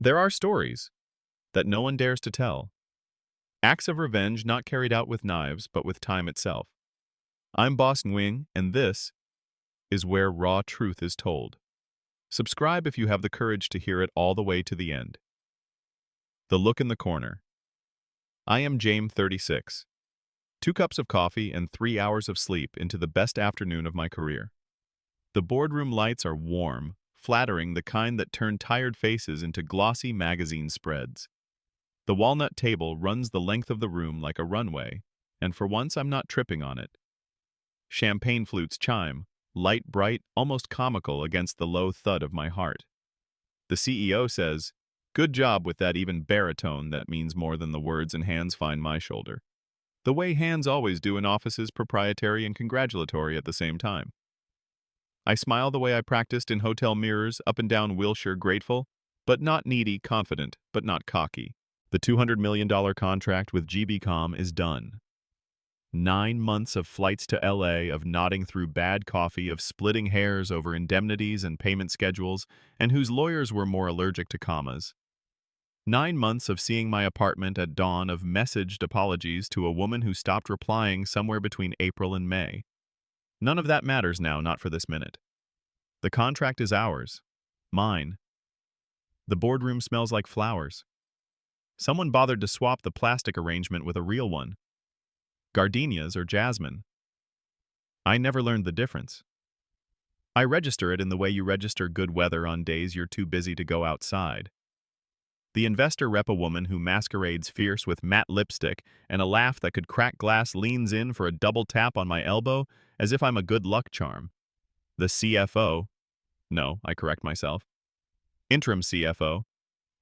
There are stories that no one dares to tell. Acts of revenge not carried out with knives, but with time itself. I'm Boss Nguyên, and this is where raw truth is told. Subscribe if you have the courage to hear it all the way to the end. The look in the corner. I am James 36. 2 cups of coffee and 3 hours of sleep into the best afternoon of my career. The boardroom lights are warm, flattering, the kind that turn tired faces into glossy magazine spreads. The walnut table runs the length of the room like a runway, and for once I'm not tripping on it. Champagne flutes chime, light bright, almost comical against the low thud of my heart. The CEO says, "Good job with that even baritone that means more than the words, and hands find my shoulder. The way hands always do in offices, proprietary and congratulatory at the same time. I smile the way I practiced in hotel mirrors, up and down Wilshire, grateful, but not needy, confident, but not cocky. The $200 million contract with GBCom is done. 9 months of flights to LA, of nodding through bad coffee, of splitting hairs over indemnities and payment schedules, and whose lawyers were more allergic to commas. 9 months of seeing my apartment at dawn, of messaged apologies to a woman who stopped replying somewhere between April and May. None of that matters now, not for this minute. The contract is ours. Mine. The boardroom smells like flowers. Someone bothered to swap the plastic arrangement with a real one. Gardenias or jasmine. I never learned the difference. I register it in the way you register good weather on days you're too busy to go outside. The investor rep, a woman who masquerades fierce with matte lipstick and a laugh that could crack glass, leans in for a double tap on my elbow as if I'm a good luck charm. The CFO, no, I correct myself, interim CFO,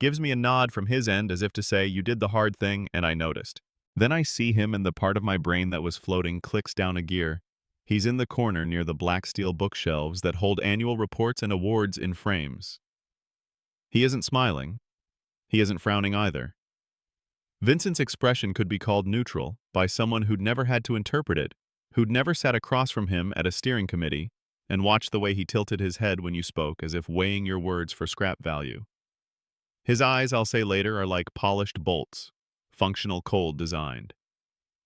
gives me a nod from his end as if to say, "You did the hard thing, and I noticed." Then I see him, and the part of my brain that was floating clicks down a gear. He's in the corner near the black steel bookshelves that hold annual reports and awards in frames. He isn't smiling. He isn't frowning either. Vincent's expression could be called neutral by someone who'd never had to interpret it, who'd never sat across from him at a steering committee and watched the way he tilted his head when you spoke, as if weighing your words for scrap value. His eyes, I'll say later, are like polished bolts, functional, cold, designed.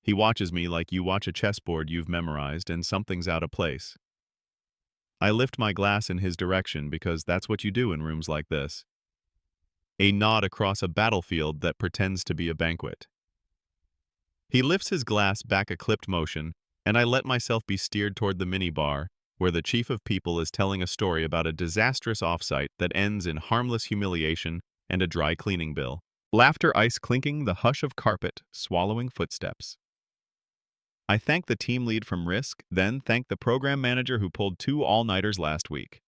He watches me like you watch a chessboard you've memorized and something's out of place. I lift my glass in his direction because that's what you do in rooms like this. A nod across a battlefield that pretends to be a banquet. He lifts his glass back, a clipped motion, and I let myself be steered toward the minibar, where the chief of people is telling a story about a disastrous offsite that ends in harmless humiliation and a dry cleaning bill. Laughter, ice clinking, the hush of carpet, swallowing footsteps. I thank the team lead from Risk, then thank the program manager who pulled 2 all-nighters last week.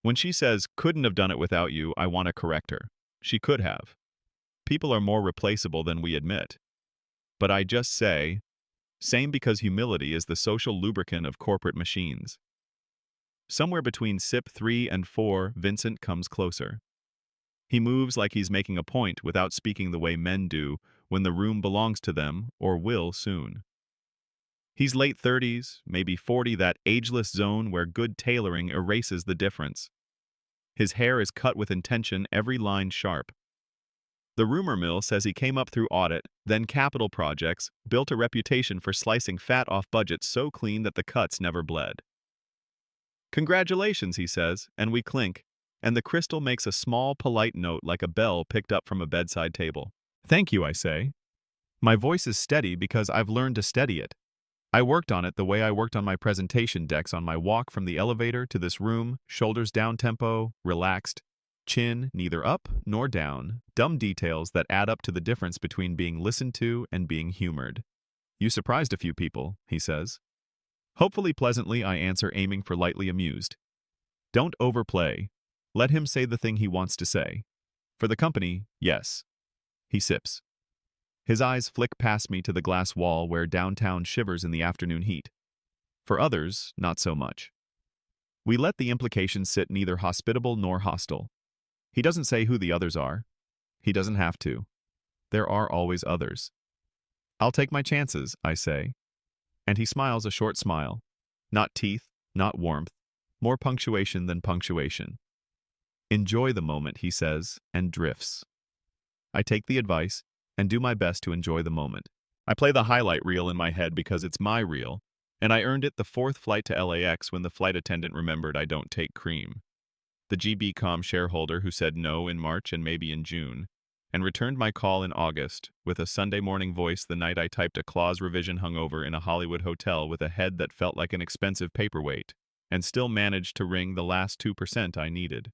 When she says, "Couldn't have done it without you," I want to correct her. She could have. People are more replaceable than we admit. But I just say, same, because humility is the social lubricant of corporate machines. Somewhere between sip 3 and 4, Vincent comes closer. He moves like he's making a point without speaking the way men do when the room belongs to them, or will soon. He's late 30s, maybe 40, that ageless zone where good tailoring erases the difference. His hair is cut with intention, every line sharp. The rumor mill says he came up through audit, then capital projects, built a reputation for slicing fat off budgets so clean that the cuts never bled. "Congratulations," he says, and we clink, and the crystal makes a small, polite note like a bell picked up from a bedside table. "Thank you," I say. My voice is steady because I've learned to steady it. I worked on it the way I worked on my presentation decks on my walk from the elevator to this room, shoulders down tempo, relaxed, chin neither up nor down, dumb details that add up to the difference between being listened to and being humored. "You surprised a few people," he says. Hopefully pleasantly, I answer, aiming for lightly amused. "Don't overplay. Let him say the thing he wants to say. For the company, yes." He sips. His eyes flick past me to the glass wall where downtown shivers in the afternoon heat. For others, not so much. We let the implication sit, neither hospitable nor hostile. He doesn't say who the others are. He doesn't have to. There are always others. "I'll take my chances," I say. And he smiles a short smile. Not teeth, not warmth, more punctuation than punctuation. Enjoy the moment, he says, and drifts. I take the advice and do my best to enjoy the moment. I play the highlight reel in my head because it's my reel, and I earned it the fourth flight to LAX when the flight attendant remembered I don't take cream. The GBcom shareholder who said no in March and maybe in June, and returned my call in August with a Sunday morning voice the night I typed a clause revision hungover in a Hollywood hotel with a head that felt like an expensive paperweight, and still managed to wring the last 2% I needed.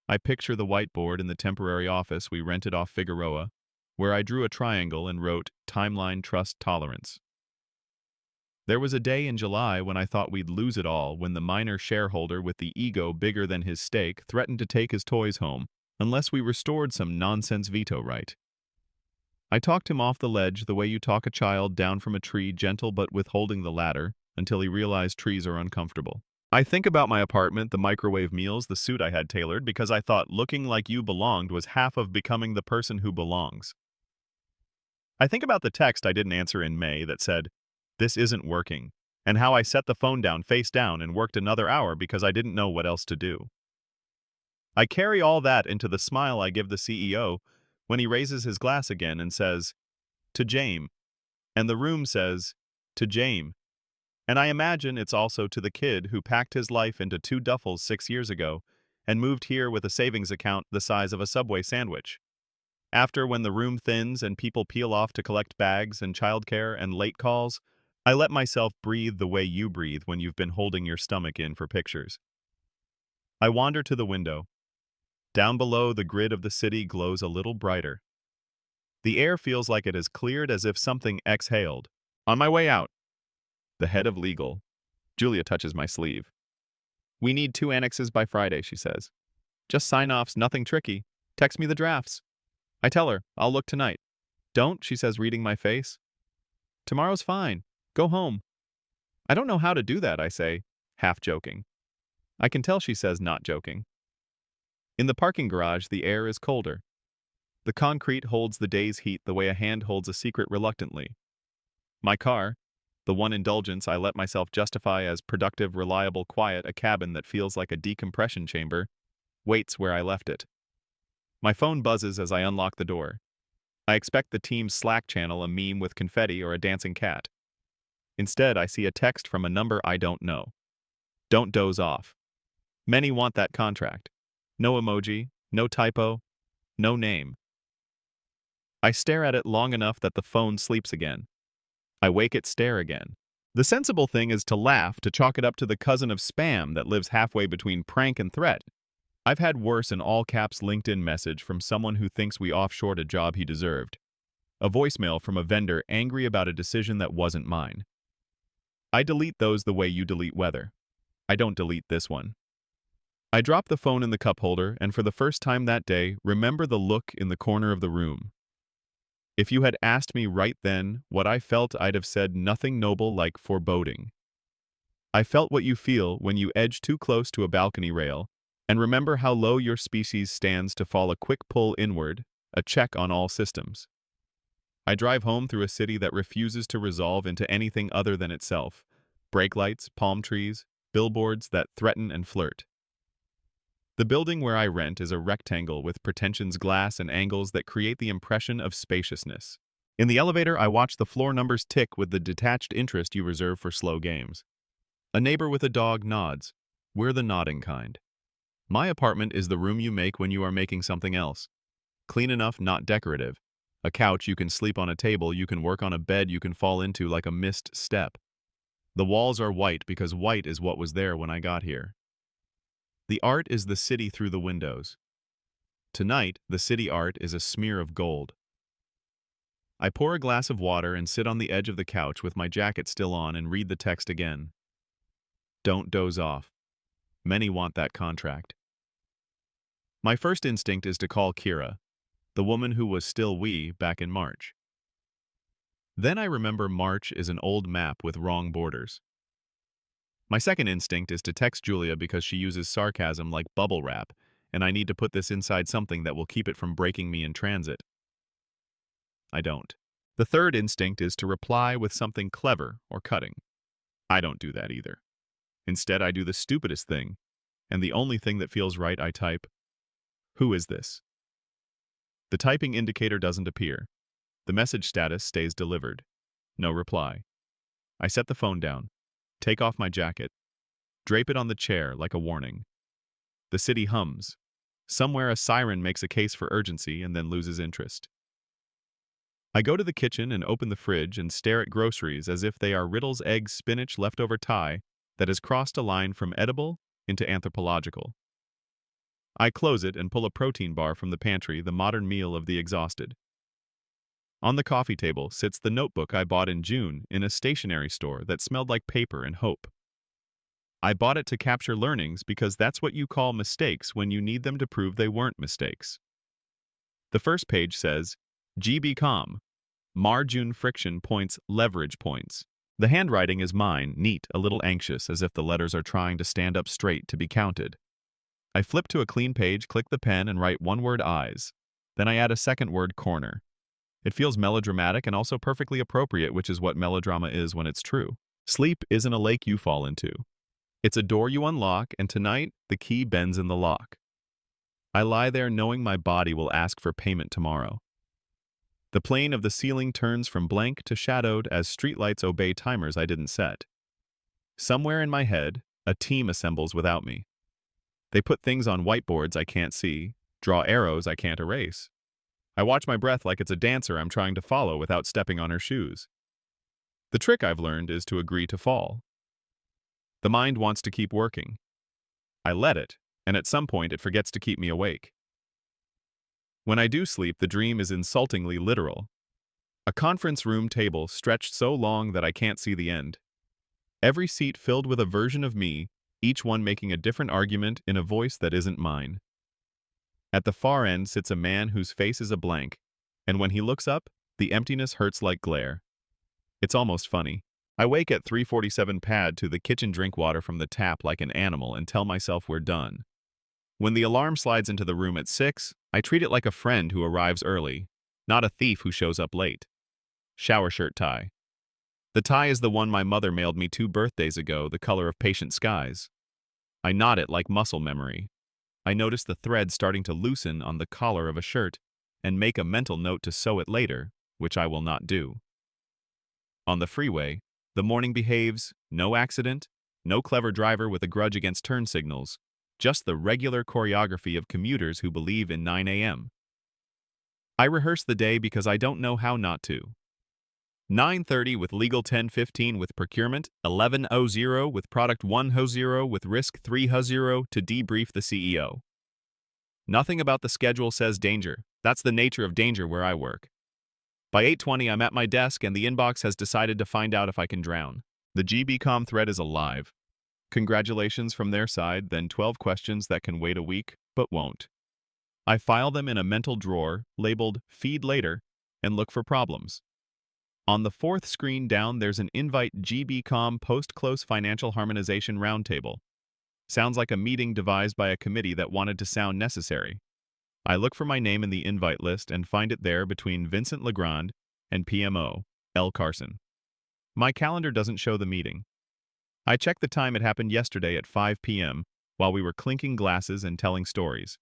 I picture the whiteboard in the temporary office we rented off Figueroa, where I drew a triangle and wrote Timeline Trust Tolerance. There was a day in July when I thought we'd lose it all when the minor shareholder with the ego bigger than his stake threatened to take his toys home unless we restored some nonsense veto right. I talked him off the ledge the way you talk a child down from a tree, gentle but withholding the ladder, until he realized trees are uncomfortable. I think about my apartment, the microwave meals, the suit I had tailored, because I thought looking like you belonged was half of becoming the person who belongs. I think about the text I didn't answer in May that said, "This isn't working," and how I set the phone down face down and worked another hour because I didn't know what else to do. I carry all that into the smile I give the CEO when he raises his glass again and says, "To Jame," and the room says, "To Jame." And I imagine it's also to the kid who packed his life into 2 duffels 6 years ago and moved here with a savings account the size of a Subway sandwich. After, when the room thins and people peel off to collect bags and childcare and late calls, I let myself breathe the way you breathe when you've been holding your stomach in for pictures. I wander to the window. Down below, the grid of the city glows a little brighter. The air feels like it has cleared as if something exhaled. On my way out, the head of legal, Julia, touches my sleeve. "We need 2 annexes by Friday," she says. "Just sign-offs, nothing tricky. Text me the drafts." I tell her, "I'll look tonight." "Don't," she says, reading my face. "Tomorrow's fine. Go home." "I don't know how to do that," I say, half joking. I can tell she says not joking. In the parking garage, the air is colder. The concrete holds the day's heat the way a hand holds a secret reluctantly. My car, the one indulgence I let myself justify as productive, reliable, quiet, a cabin that feels like a decompression chamber, waits where I left it. My phone buzzes as I unlock the door. I expect the team's Slack channel a meme with confetti or a dancing cat. Instead, I see a text from a number I don't know. "Don't doze off. Many want that contract." No emoji, no typo, no name. I stare at it long enough that the phone sleeps again. I wake it, stare again. The sensible thing is to laugh, to chalk it up to the cousin of spam that lives halfway between prank and threat. I've had worse, an all-caps LinkedIn message from someone who thinks we offshored a job he deserved. A voicemail from a vendor angry about a decision that wasn't mine. I delete those the way you delete weather. I don't delete this one. I drop the phone in the cup holder and for the first time that day, remember the look in the corner of the room. If you had asked me right then what I felt, I'd have said nothing noble like foreboding. I felt what you feel when you edge too close to a balcony rail and remember how low your species stands to fall a quick pull inward, a check on all systems. I drive home through a city that refuses to resolve into anything other than itself. Brake lights, palm trees, billboards that threaten and flirt. The building where I rent is a rectangle with pretensions, glass, and angles that create the impression of spaciousness. In the elevator, I watch the floor numbers tick with the detached interest you reserve for slow games. A neighbor with a dog nods. We're the nodding kind. My apartment is the room you make when you are making something else. Clean enough, not decorative. A couch you can sleep on, a table you can work on, a bed you can fall into like a missed step. The walls are white because white is what was there when I got here. The art is the city through the windows. Tonight, the city art is a smear of gold. I pour a glass of water and sit on the edge of the couch with my jacket still on and read the text again. Don't doze off. Many want that contract. My first instinct is to call Kira, the woman who was still we back in March. Then I remember March is an old map with wrong borders. My second instinct is to text Julia because she uses sarcasm like bubble wrap, and I need to put this inside something that will keep it from breaking me in transit. I don't. The third instinct is to reply with something clever or cutting. I don't do that either. Instead, I do the stupidest thing. and the only thing that feels right, I type, "Who is this?" The typing indicator doesn't appear. The message status stays delivered. No reply. I set the phone down, take off my jacket, drape it on the chair like a warning. The city hums. Somewhere a siren makes a case for urgency and then loses interest. I go to the kitchen and open the fridge and stare at groceries as if they are Riddle's eggs, spinach, leftover tie that has crossed a line from edible into anthropological. I close it and pull a protein bar from the pantry, the modern meal of the exhausted. On the coffee table sits the notebook I bought in June in a stationery store that smelled like paper and hope. I bought it to capture learnings because that's what you call mistakes when you need them to prove they weren't mistakes. The first page says, GB calm, margin friction points, leverage points. The handwriting is mine, neat, a little anxious, as if the letters are trying to stand up straight to be counted. I flip to a clean page, click the pen, and write one word, eyes. Then I add a second word, corner. It feels melodramatic and also perfectly appropriate, which is what melodrama is when it's true. Sleep isn't a lake you fall into. It's a door you unlock, and tonight, the key bends in the lock. I lie there knowing my body will ask for payment tomorrow. The plane of the ceiling turns from blank to shadowed as streetlights obey timers I didn't set. Somewhere in my head, a team assembles without me. They put things on whiteboards I can't see, draw arrows I can't erase. I watch my breath like it's a dancer I'm trying to follow without stepping on her shoes. The trick I've learned is to agree to fall. The mind wants to keep working. I let it, and at some point it forgets to keep me awake. When I do sleep, the dream is insultingly literal. A conference room table stretched so long that I can't see the end. Every seat filled with a version of me, each one making a different argument in a voice that isn't mine. At the far end sits a man whose face is a blank, and when he looks up, the emptiness hurts like glare. It's almost funny. I wake at 3:47 pad to the kitchen, drink water from the tap like an animal, and tell myself we're done. When the alarm slides into the room at 6, I treat it like a friend who arrives early, not a thief who shows up late. Shower shirt tie. The tie is the one my mother mailed me 2 birthdays ago, the color of patient skies. I knot it like muscle memory. I notice the thread starting to loosen on the collar of a shirt and make a mental note to sew it later, which I will not do. On the freeway, the morning behaves, no accident, no clever driver with a grudge against turn signals, just the regular choreography of commuters who believe in 9 a.m. I rehearse the day because I don't know how not to. 9:30 with legal, 10:15 with procurement, 11:00 with product, 1:00 with risk, 3:00 to debrief the CEO. Nothing about the schedule says danger. That's the nature of danger where I work. By 8:20, I'm at my desk and the inbox has decided to find out if I can drown. The GBcom thread is alive. Congratulations from their side, then 12 questions that can wait a week, but won't. I file them in a mental drawer, labeled Feed Later, and look for problems. On the 4th screen down, there's an invite, GBcom post-close financial harmonization roundtable. Sounds like a meeting devised by a committee that wanted to sound necessary. I look for my name in the invite list and find it there between Vincent Legrand and PMO, L. Carson. My calendar doesn't show the meeting. I check the time. It happened yesterday at 5 p.m. while we were clinking glasses and telling stories.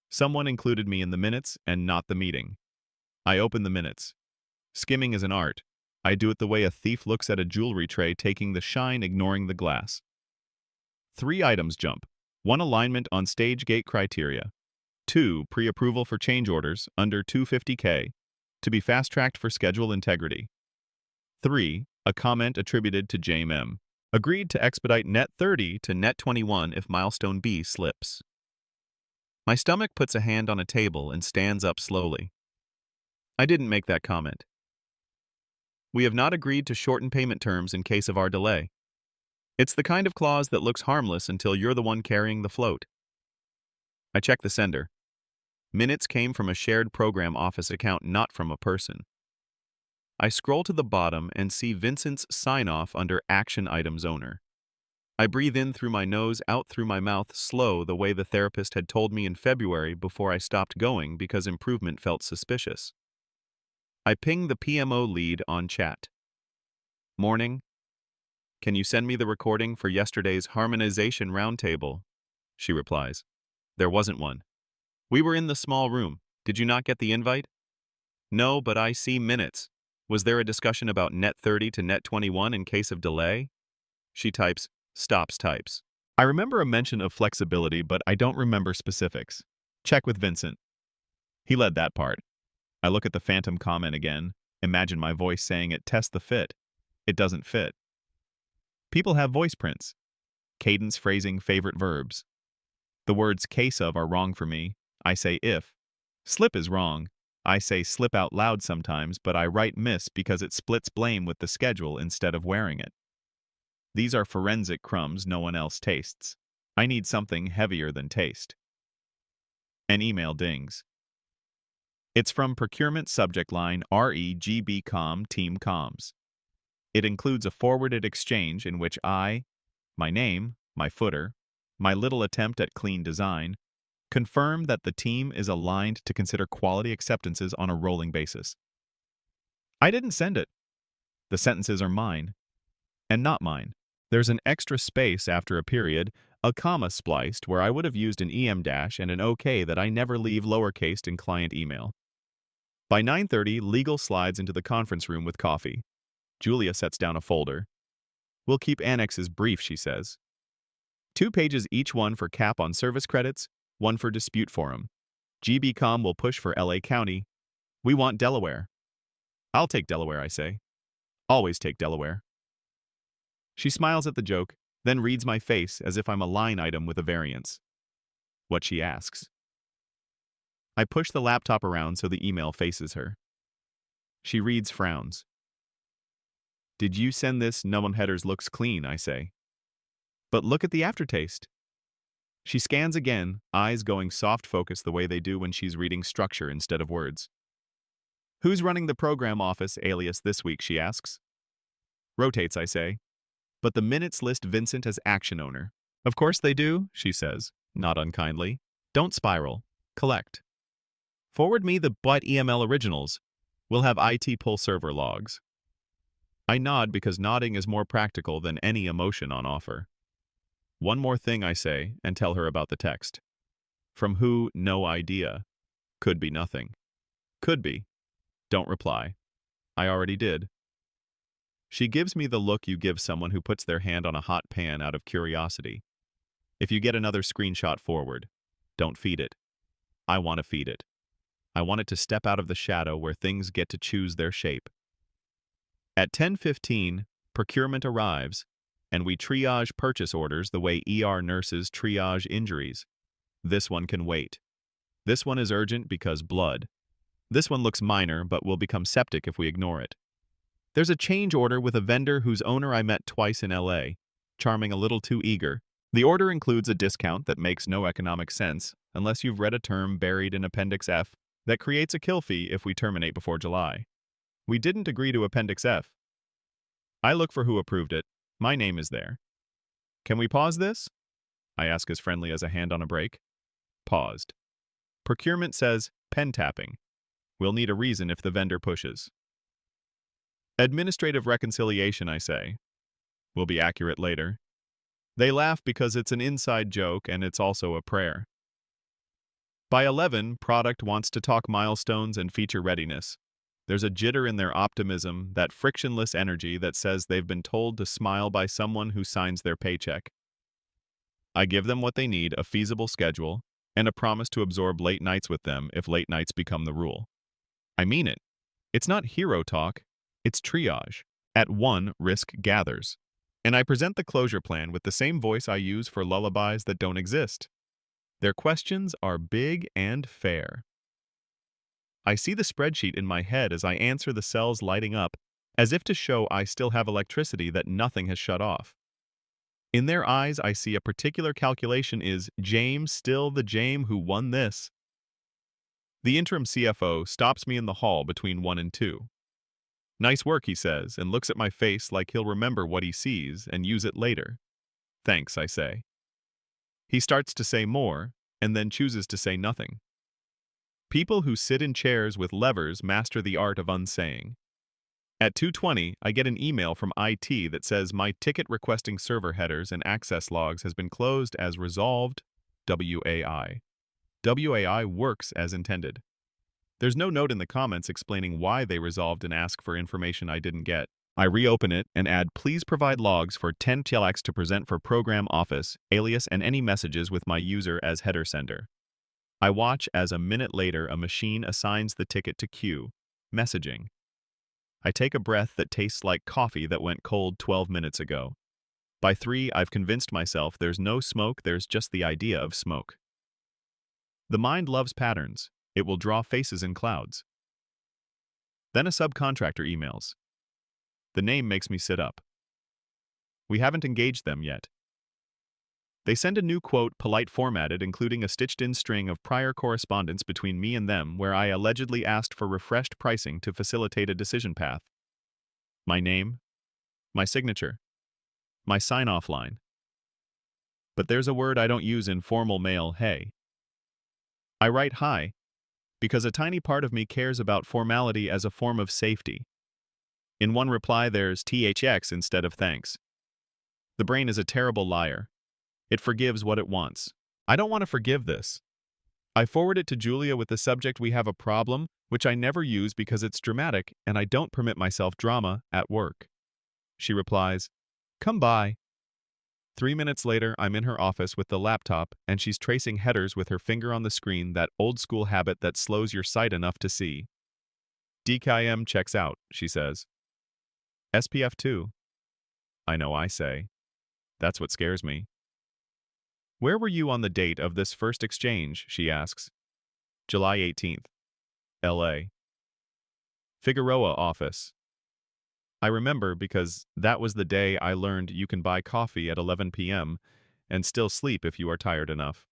Someone included me in the minutes and not the meeting. I open the minutes. Skimming is an art. I do it the way a thief looks at a jewelry tray, taking the shine, ignoring the glass. 3 items jump. 1, alignment on stage gate criteria. 2, pre-approval for change orders under $250K to be fast-tracked for schedule integrity. 3, a comment attributed to JMM. Agreed to expedite net 30 to net 21 if milestone B slips. My stomach puts a hand on a table and stands up slowly. I didn't make that comment. We have not agreed to shorten payment terms in case of our delay. It's the kind of clause that looks harmless until you're the one carrying the float. I check the sender. Minutes came from a shared program office account, not from a person. I scroll to the bottom and see Vincent's sign-off under Action Items Owner. I breathe in through my nose, out through my mouth, slow, the way the therapist had told me in February before I stopped going because improvement felt suspicious. I ping the PMO lead on chat. Morning. Can you send me the recording for yesterday's harmonization roundtable? she replies. There wasn't one. We were in the small room. Did you not get the invite? No, but I see minutes. Was there a discussion about net 30 to net 21 in case of delay? She types, stops types. I remember a mention of flexibility, but I don't remember specifics. Check with Vincent. He led that part. I look at the phantom comment again. Imagine my voice saying it test the fit. It doesn't fit. People have voice prints. Cadence, phrasing, favorite verbs. The words case of are wrong for me. I say if. Slip is wrong. I say slip out loud sometimes, but I write miss because it splits blame with the schedule instead of wearing it. These are forensic crumbs no one else tastes. I need something heavier than taste. An email dings. It's from procurement subject line REGBCOM Team Comms. It includes a forwarded exchange in which I, my name, my footer, my little attempt at clean design, confirm that the team is aligned to consider quality acceptances on a rolling basis. I didn't send it. The sentences are mine, and not mine. There's an extra space after a period, a comma spliced where I would have used an EM dash and an OK that I never leave lowercased in client email. By 9:30, Legal slides into the conference room with coffee. Julia sets down a folder. We'll keep annexes brief, she says. 2 pages each, one for cap on service credits, one for dispute forum. GBCom will push for LA County. We want Delaware. I'll take Delaware, I say. Always take Delaware. She smiles at the joke, then reads my face as if I'm a line item with a variance. What she asks. I push the laptop around so the email faces her. She reads, frowns. Did you send this? No one headers looks clean, I say. But look at the aftertaste. She scans again, eyes going soft focus the way they do when she's reading structure instead of words. Who's running the program office alias this week, she asks. Rotates, I say. But the minutes list Vincent as action owner. Of course they do, she says, not unkindly. Don't spiral. Collect. Forward me the .eml originals. We'll have IT pull server logs. I nod because nodding is more practical than any emotion on offer. One more thing, I say, and tell her about the text. From who, no idea. Could be nothing. Could be. Don't reply. I already did. She gives me the look you give someone who puts their hand on a hot pan out of curiosity. If you get another screenshot forward, don't feed it. I want to feed it. I want it to step out of the shadow where things get to choose their shape. At 10:15, procurement arrives, and we triage purchase orders the way ER nurses triage injuries. This one can wait. This one is urgent because blood. This one looks minor but will become septic if we ignore it. There's a change order with a vendor whose owner I met twice in LA, charming a little too eager. The order includes a discount that makes no economic sense unless you've read a term buried in Appendix F that creates a kill fee if we terminate before July. We didn't agree to Appendix F. I look for who approved it. My name is there. Can we pause this? I ask as friendly as a hand on a brake. Paused. Procurement says pen tapping. We'll need a reason if the vendor pushes. Administrative reconciliation, I say. We'll be accurate later. They laugh because it's an inside joke and it's also a prayer. By 11, product wants to talk milestones and feature readiness. There's a jitter in their optimism, that frictionless energy that says they've been told to smile by someone who signs their paycheck. I give them what they need, a feasible schedule, and a promise to absorb late nights with them if late nights become the rule. I mean it. It's not hero talk, it's triage. At 1, risk gathers. And I present the closure plan with the same voice I use for lullabies that don't exist. Their questions are big and fair. I see the spreadsheet in my head as I answer, the cells lighting up, as if to show I still have electricity that nothing has shut off. In their eyes, I see a particular calculation is James still the James who won this. The interim CFO stops me in the hall between 1 and 2. Nice work, he says, and looks at my face like he'll remember what he sees and use it later. Thanks, I say. He starts to say more, and then chooses to say nothing. People who sit in chairs with levers master the art of unsaying. At 2:20, I get an email from IT that says my ticket requesting server headers and access logs has been closed as resolved WAI. WAI works as intended. There's no note in the comments explaining why they resolved and ask for information I didn't get. I reopen it and add please provide logs for 10 TLX to present for program office, alias and any messages with my user as header sender. I watch as a minute later a machine assigns the ticket to queue, messaging. I take a breath that tastes like coffee that went cold 12 minutes ago. By 3, I've convinced myself there's no smoke, there's just the idea of smoke. The mind loves patterns. It will draw faces in clouds. Then a subcontractor emails. The name makes me sit up. We haven't engaged them yet. They send a new quote, polite formatted, including a stitched-in string of prior correspondence between me and them where I allegedly asked for refreshed pricing to facilitate a decision path. My name, my signature, my sign-off line. But there's a word I don't use in formal mail, hey. I write hi, because a tiny part of me cares about formality as a form of safety. In one reply there's THX instead of thanks. The brain is a terrible liar. It forgives what it wants. I don't want to forgive this. I forward it to Julia with the subject we have a problem, which I never use because it's dramatic and I don't permit myself drama at work. She replies, come by. 3 minutes later, I'm in her office with the laptop and she's tracing headers with her finger on the screen, that old school habit that slows your sight enough to see. DKIM checks out, she says. SPF 2. I know, I say. That's what scares me. Where were you on the date of this first exchange, she asks. July 18th. LA. Figueroa office. I remember because that was the day I learned you can buy coffee at 11 p.m. and still sleep if you are tired enough.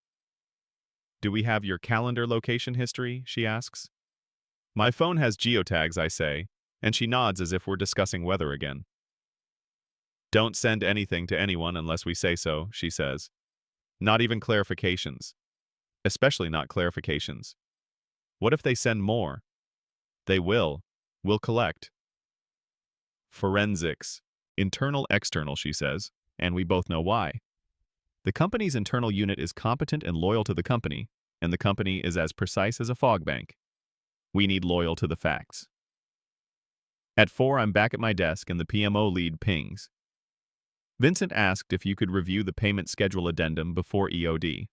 Do we have your calendar location history, she asks. My phone has geotags, I say, and she nods as if we're discussing weather again. Don't send anything to anyone unless we say so, she says. Not even clarifications. Especially not clarifications. What if they send more? They will. We'll collect. Forensics. Internal, external, she says, and we both know why. The company's internal unit is competent and loyal to the company, and the company is as precise as a fog bank. We need loyal to the facts. At 4, I'm back at my desk and the PMO lead pings. Vincent asked if you could review the payment schedule addendum before EOD.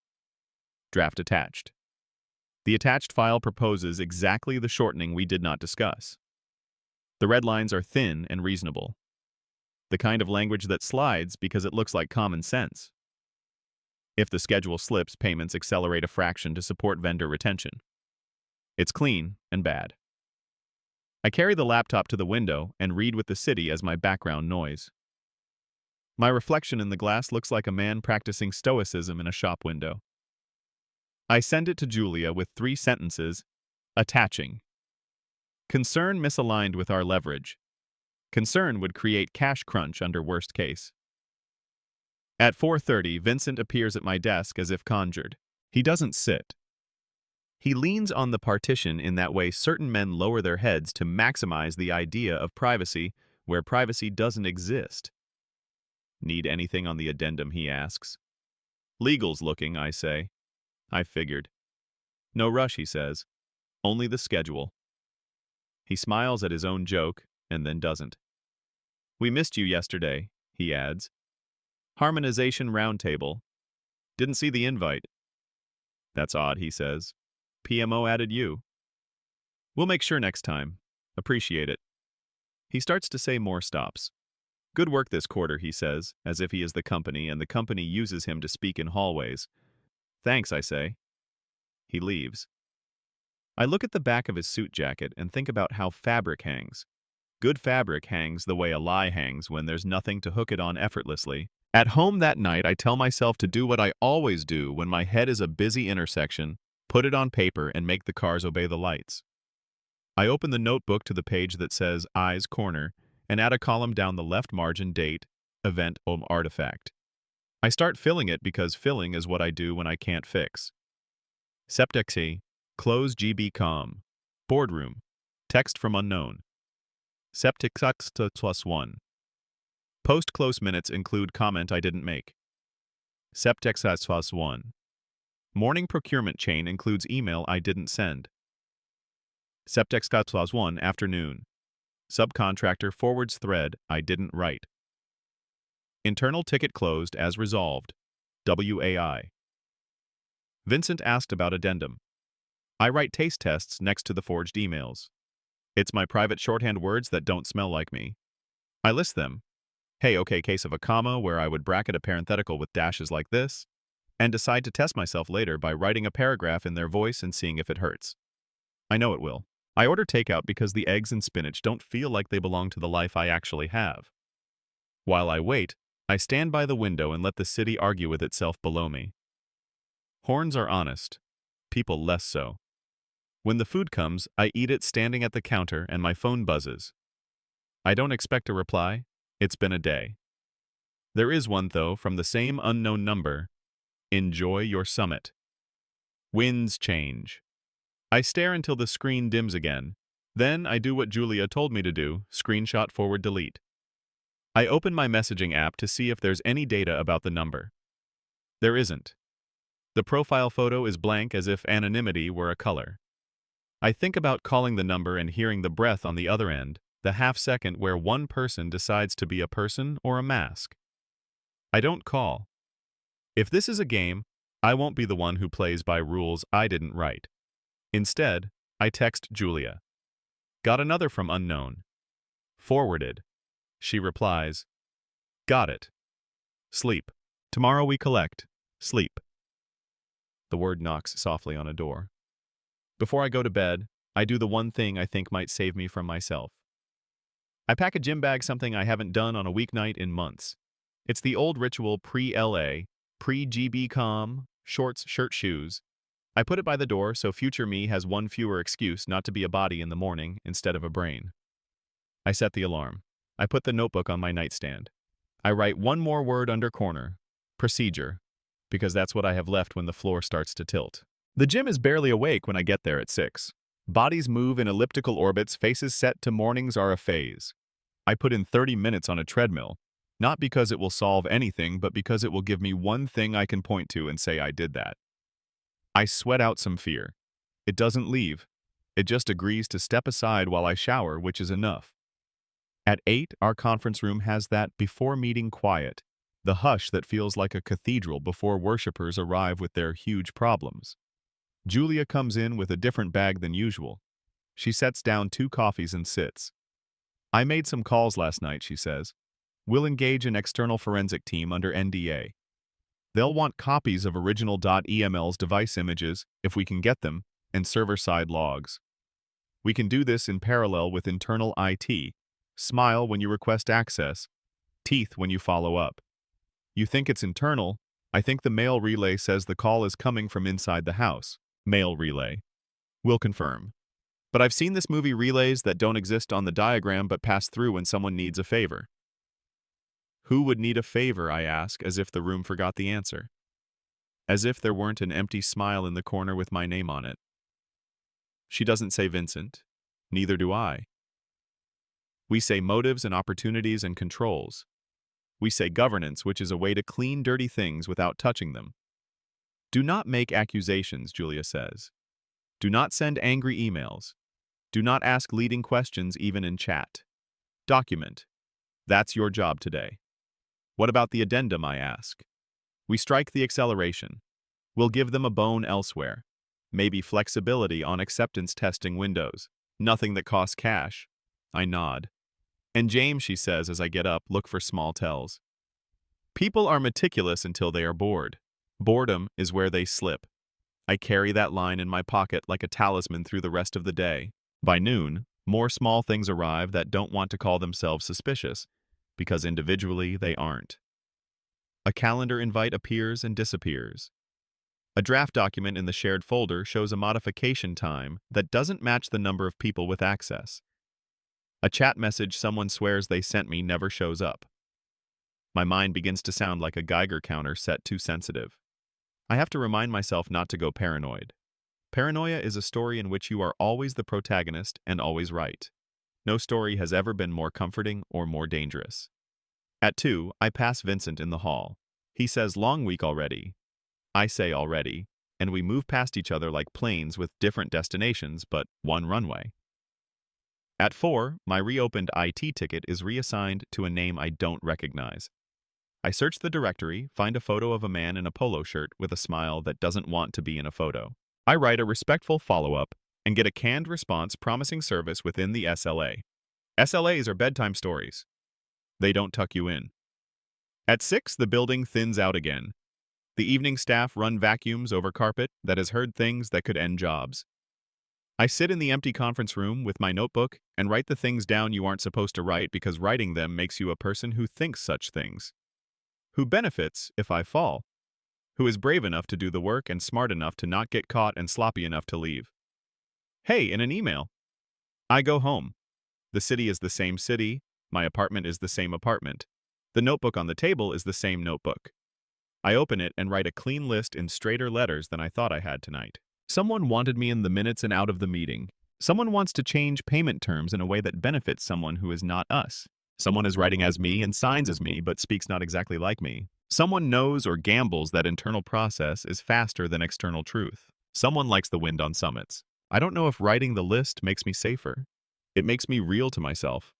Draft attached. The attached file proposes exactly the shortening we did not discuss. The red lines are thin and reasonable. The kind of language that slides because it looks like common sense. If the schedule slips, payments accelerate a fraction to support vendor retention. It's clean and bad. I carry the laptop to the window and read with the city as my background noise. My reflection in the glass looks like a man practicing stoicism in a shop window. I send it to Julia with 3 sentences, attaching. Concern misaligned with our leverage. Concern would create cash crunch under worst case. At 4:30, Vincent appears at my desk as if conjured. He doesn't sit. He leans on the partition in that way certain men lower their heads to maximize the idea of privacy where privacy doesn't exist. Need anything on the addendum, he asks. Legal's looking, I say. I figured. No rush, he says. Only the schedule. He smiles at his own joke and then doesn't. We missed you yesterday, he adds. Harmonization roundtable. Didn't see the invite. That's odd, he says. PMO added you. We'll make sure next time. Appreciate it. He starts to say more stops. Good work this quarter, he says, as if he is the company and the company uses him to speak in hallways. Thanks, I say. He leaves. I look at the back of his suit jacket and think about how fabric hangs. Good fabric hangs the way a lie hangs when there's nothing to hook it on effortlessly. At home that night, I tell myself to do what I always do when my head is a busy intersection, put it on paper and make the cars obey the lights. I open the notebook to the page that says Eyes Corner and add a column down the left margin date, event, artifact. I start filling it because filling is what I do when I can't fix. Septexi, close GB.com, boardroom, text from unknown. Septexx +1. Post close minutes include comment I didn't make. Septexx +1. Morning procurement chain includes email I didn't send. Septex clause 1 afternoon. Subcontractor forwards thread I didn't write. Internal ticket closed as resolved. WAI. Vincent asked about addendum. I write taste tests next to the forged emails. It's my private shorthand words that don't smell like me. I list them. Hey, okay, case of a comma where I would bracket a parenthetical with dashes like this, and decide to test myself later by writing a paragraph in their voice and seeing if it hurts. I know it will. I order takeout because the eggs and spinach don't feel like they belong to the life I actually have. While I wait, I stand by the window and let the city argue with itself below me. Horns are honest, people less so. When the food comes, I eat it standing at the counter and my phone buzzes. I don't expect a reply. It's been a day. There is one, though, from the same unknown number. Enjoy your summit. Winds change. I stare until the screen dims again. Then I do what Julia told me to do, screenshot forward delete. I open my messaging app to see if there's any data about the number. There isn't. The profile photo is blank as if anonymity were a color. I think about calling the number and hearing the breath on the other end, the half-second where one person decides to be a person or a mask. I don't call. If this is a game, I won't be the one who plays by rules I didn't write. Instead, I text Julia. Got another from unknown. Forwarded. She replies, got it. Sleep. Tomorrow we collect. Sleep. The word knocks softly on a door. Before I go to bed, I do the one thing I think might save me from myself. I pack a gym bag, something I haven't done on a weeknight in months. It's the old ritual pre-LA, pre-GB-COM, shorts, shirt, shoes. I put it by the door so future me has one fewer excuse not to be a body in the morning instead of a brain. I set the alarm. I put the notebook on my nightstand. I write one more word under corner, procedure, because that's what I have left when the floor starts to tilt. The gym is barely awake when I get there at 6. Bodies move in elliptical orbits, faces set to mornings are a phase. I put in 30 minutes on a treadmill, not because it will solve anything, but because it will give me one thing I can point to and say I did that. I sweat out some fear. It doesn't leave. It just agrees to step aside while I shower, which is enough. At 8, our conference room has that before-meeting quiet, the hush that feels like a cathedral before worshipers arrive with their huge problems. Julia comes in with a different bag than usual. She sets down 2 coffees and sits. I made some calls last night, she says. We'll engage an external forensic team under NDA. They'll want copies of original .eml's device images, if we can get them, and server-side logs. We can do this in parallel with internal IT. Smile when you request access. Teeth when you follow up. You think it's internal? I think the mail relay says the call is coming from inside the house. Mail relay. We'll confirm. But I've seen this movie relays that don't exist on the diagram but pass through when someone needs a favor. Who would need a favor, I ask, as if the room forgot the answer. As if there weren't an empty smile in the corner with my name on it. She doesn't say Vincent. Neither do I. We say motives and opportunities and controls. We say governance, which is a way to clean dirty things without touching them. Do not make accusations, Julia says. Do not send angry emails. Do not ask leading questions even in chat. Document. That's your job today. What about the addendum, I ask? We strike the acceleration. We'll give them a bone elsewhere. Maybe flexibility on acceptance testing windows. Nothing that costs cash. I nod. And James, she says as I get up, look for small tells. People are meticulous until they are bored. Boredom is where they slip. I carry that line in my pocket like a talisman through the rest of the day. By noon, more small things arrive that don't want to call themselves suspicious, because individually they aren't. A calendar invite appears and disappears. A draft document in the shared folder shows a modification time that doesn't match the number of people with access. A chat message someone swears they sent me never shows up. My mind begins to sound like a Geiger counter set too sensitive. I have to remind myself not to go paranoid. Paranoia is a story in which you are always the protagonist and always right. No story has ever been more comforting or more dangerous. At 2, I pass Vincent in the hall. He says, long week already. I say already, and we move past each other like planes with different destinations but one runway. At 4, my reopened IT ticket is reassigned to a name I don't recognize. I search the directory, find a photo of a man in a polo shirt with a smile that doesn't want to be in a photo. I write a respectful follow-up and get a canned response promising service within the SLA. SLAs are bedtime stories. They don't tuck you in. At 6, the building thins out again. The evening staff run vacuums over carpet that has heard things that could end jobs. I sit in the empty conference room with my notebook and write the things down you aren't supposed to write because writing them makes you a person who thinks such things. Who benefits if I fall? Who is brave enough to do the work and smart enough to not get caught and sloppy enough to leave? Hey, in an email. I go home. The city is the same city. My apartment is the same apartment. The notebook on the table is the same notebook. I open it and write a clean list in straighter letters than I thought I had tonight. Someone wanted me in the minutes and out of the meeting. Someone wants to change payment terms in a way that benefits someone who is not us. Someone is writing as me and signs as me but speaks not exactly like me. Someone knows or gambles that internal process is faster than external truth. Someone likes the wind on summits. I don't know if writing the list makes me safer. It makes me real to myself.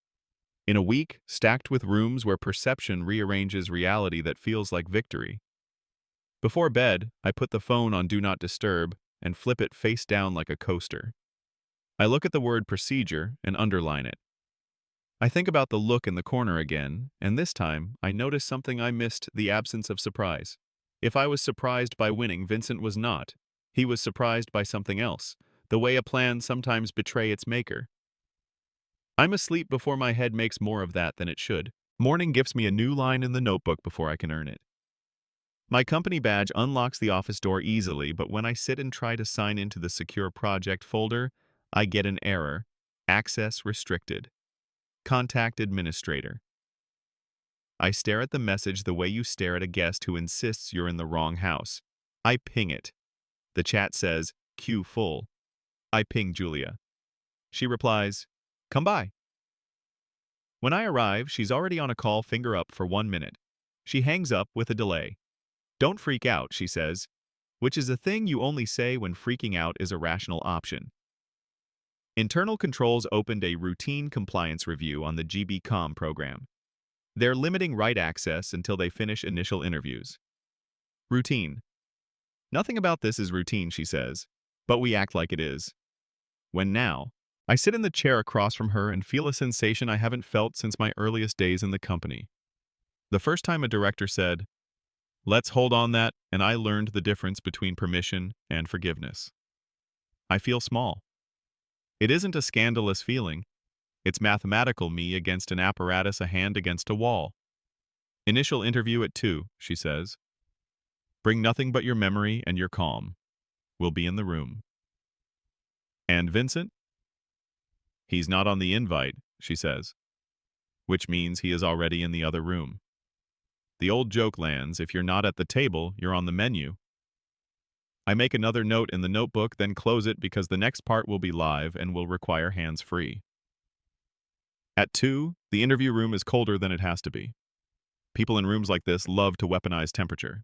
In a week, stacked with rooms where perception rearranges reality that feels like victory. Before bed, I put the phone on Do Not Disturb and flip it face down like a coaster. I look at the word procedure and underline it. I think about the look in the corner again, and this time I notice something I missed: the absence of surprise. If I was surprised by winning, Vincent was not. He was surprised by something else, the way a plan sometimes betray its maker. I'm asleep before my head makes more of that than it should. Morning gives me a new line in the notebook before I can earn it. My company badge unlocks the office door easily, but when I sit and try to sign into the secure project folder, I get an error. Access restricted. Contact administrator. I stare at the message the way you stare at a guest who insists you're in the wrong house. I ping it. The chat says, queue full. I ping Julia. She replies, come by. When I arrive, she's already on a call, finger up for 1 minute. She hangs up with a delay. Don't freak out, she says, which is a thing you only say when freaking out is a rational option. Internal Controls opened a routine compliance review on the GB.com program. They're limiting write access until they finish initial interviews. Routine. Nothing about this is routine, she says, but we act like it is. When now, I sit in the chair across from her and feel a sensation I haven't felt since my earliest days in the company. The first time a director said, let's hold on that, and I learned the difference between permission and forgiveness. I feel small. It isn't a scandalous feeling. It's mathematical me against an apparatus, a hand against a wall. Initial interview at 2, she says. Bring nothing but your memory and your calm. We'll be in the room. And Vincent? He's not on the invite, she says, which means he is already in the other room. The old joke lands: if you're not at the table, you're on the menu. I make another note in the notebook, then close it because the next part will be live and will require hands-free. At 2, the interview room is colder than it has to be. People in rooms like this love to weaponize temperature.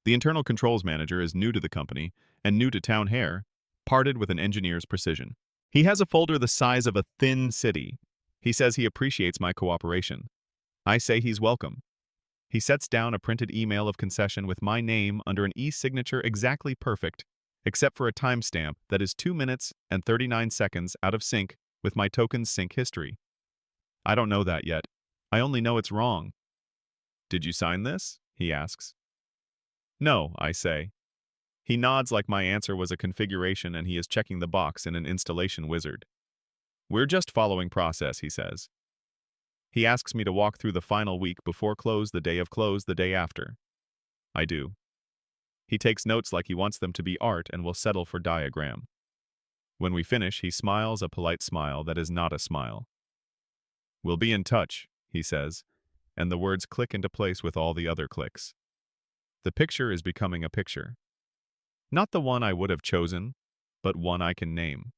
The internal controls manager is new to the company and new to town hair, parted with an engineer's precision. He has a folder the size of a thin city. He says he appreciates my cooperation. I say he's welcome. He sets down a printed email of concession with my name under an e-signature exactly perfect, except for a timestamp that is 2 minutes and 39 seconds out of sync with my token's sync history. I don't know that yet. I only know it's wrong. Did you sign this? He asks. No, I say. He nods like my answer was a configuration and he is checking the box in an installation wizard. We're just following process, he says. He asks me to walk through the final week before close, the day of close, the day after. I do. He takes notes like he wants them to be art and will settle for diagram. When we finish, he smiles a polite smile that is not a smile. We'll be in touch, he says, and the words click into place with all the other clicks. The picture is becoming a picture. Not the one I would have chosen, but one I can name.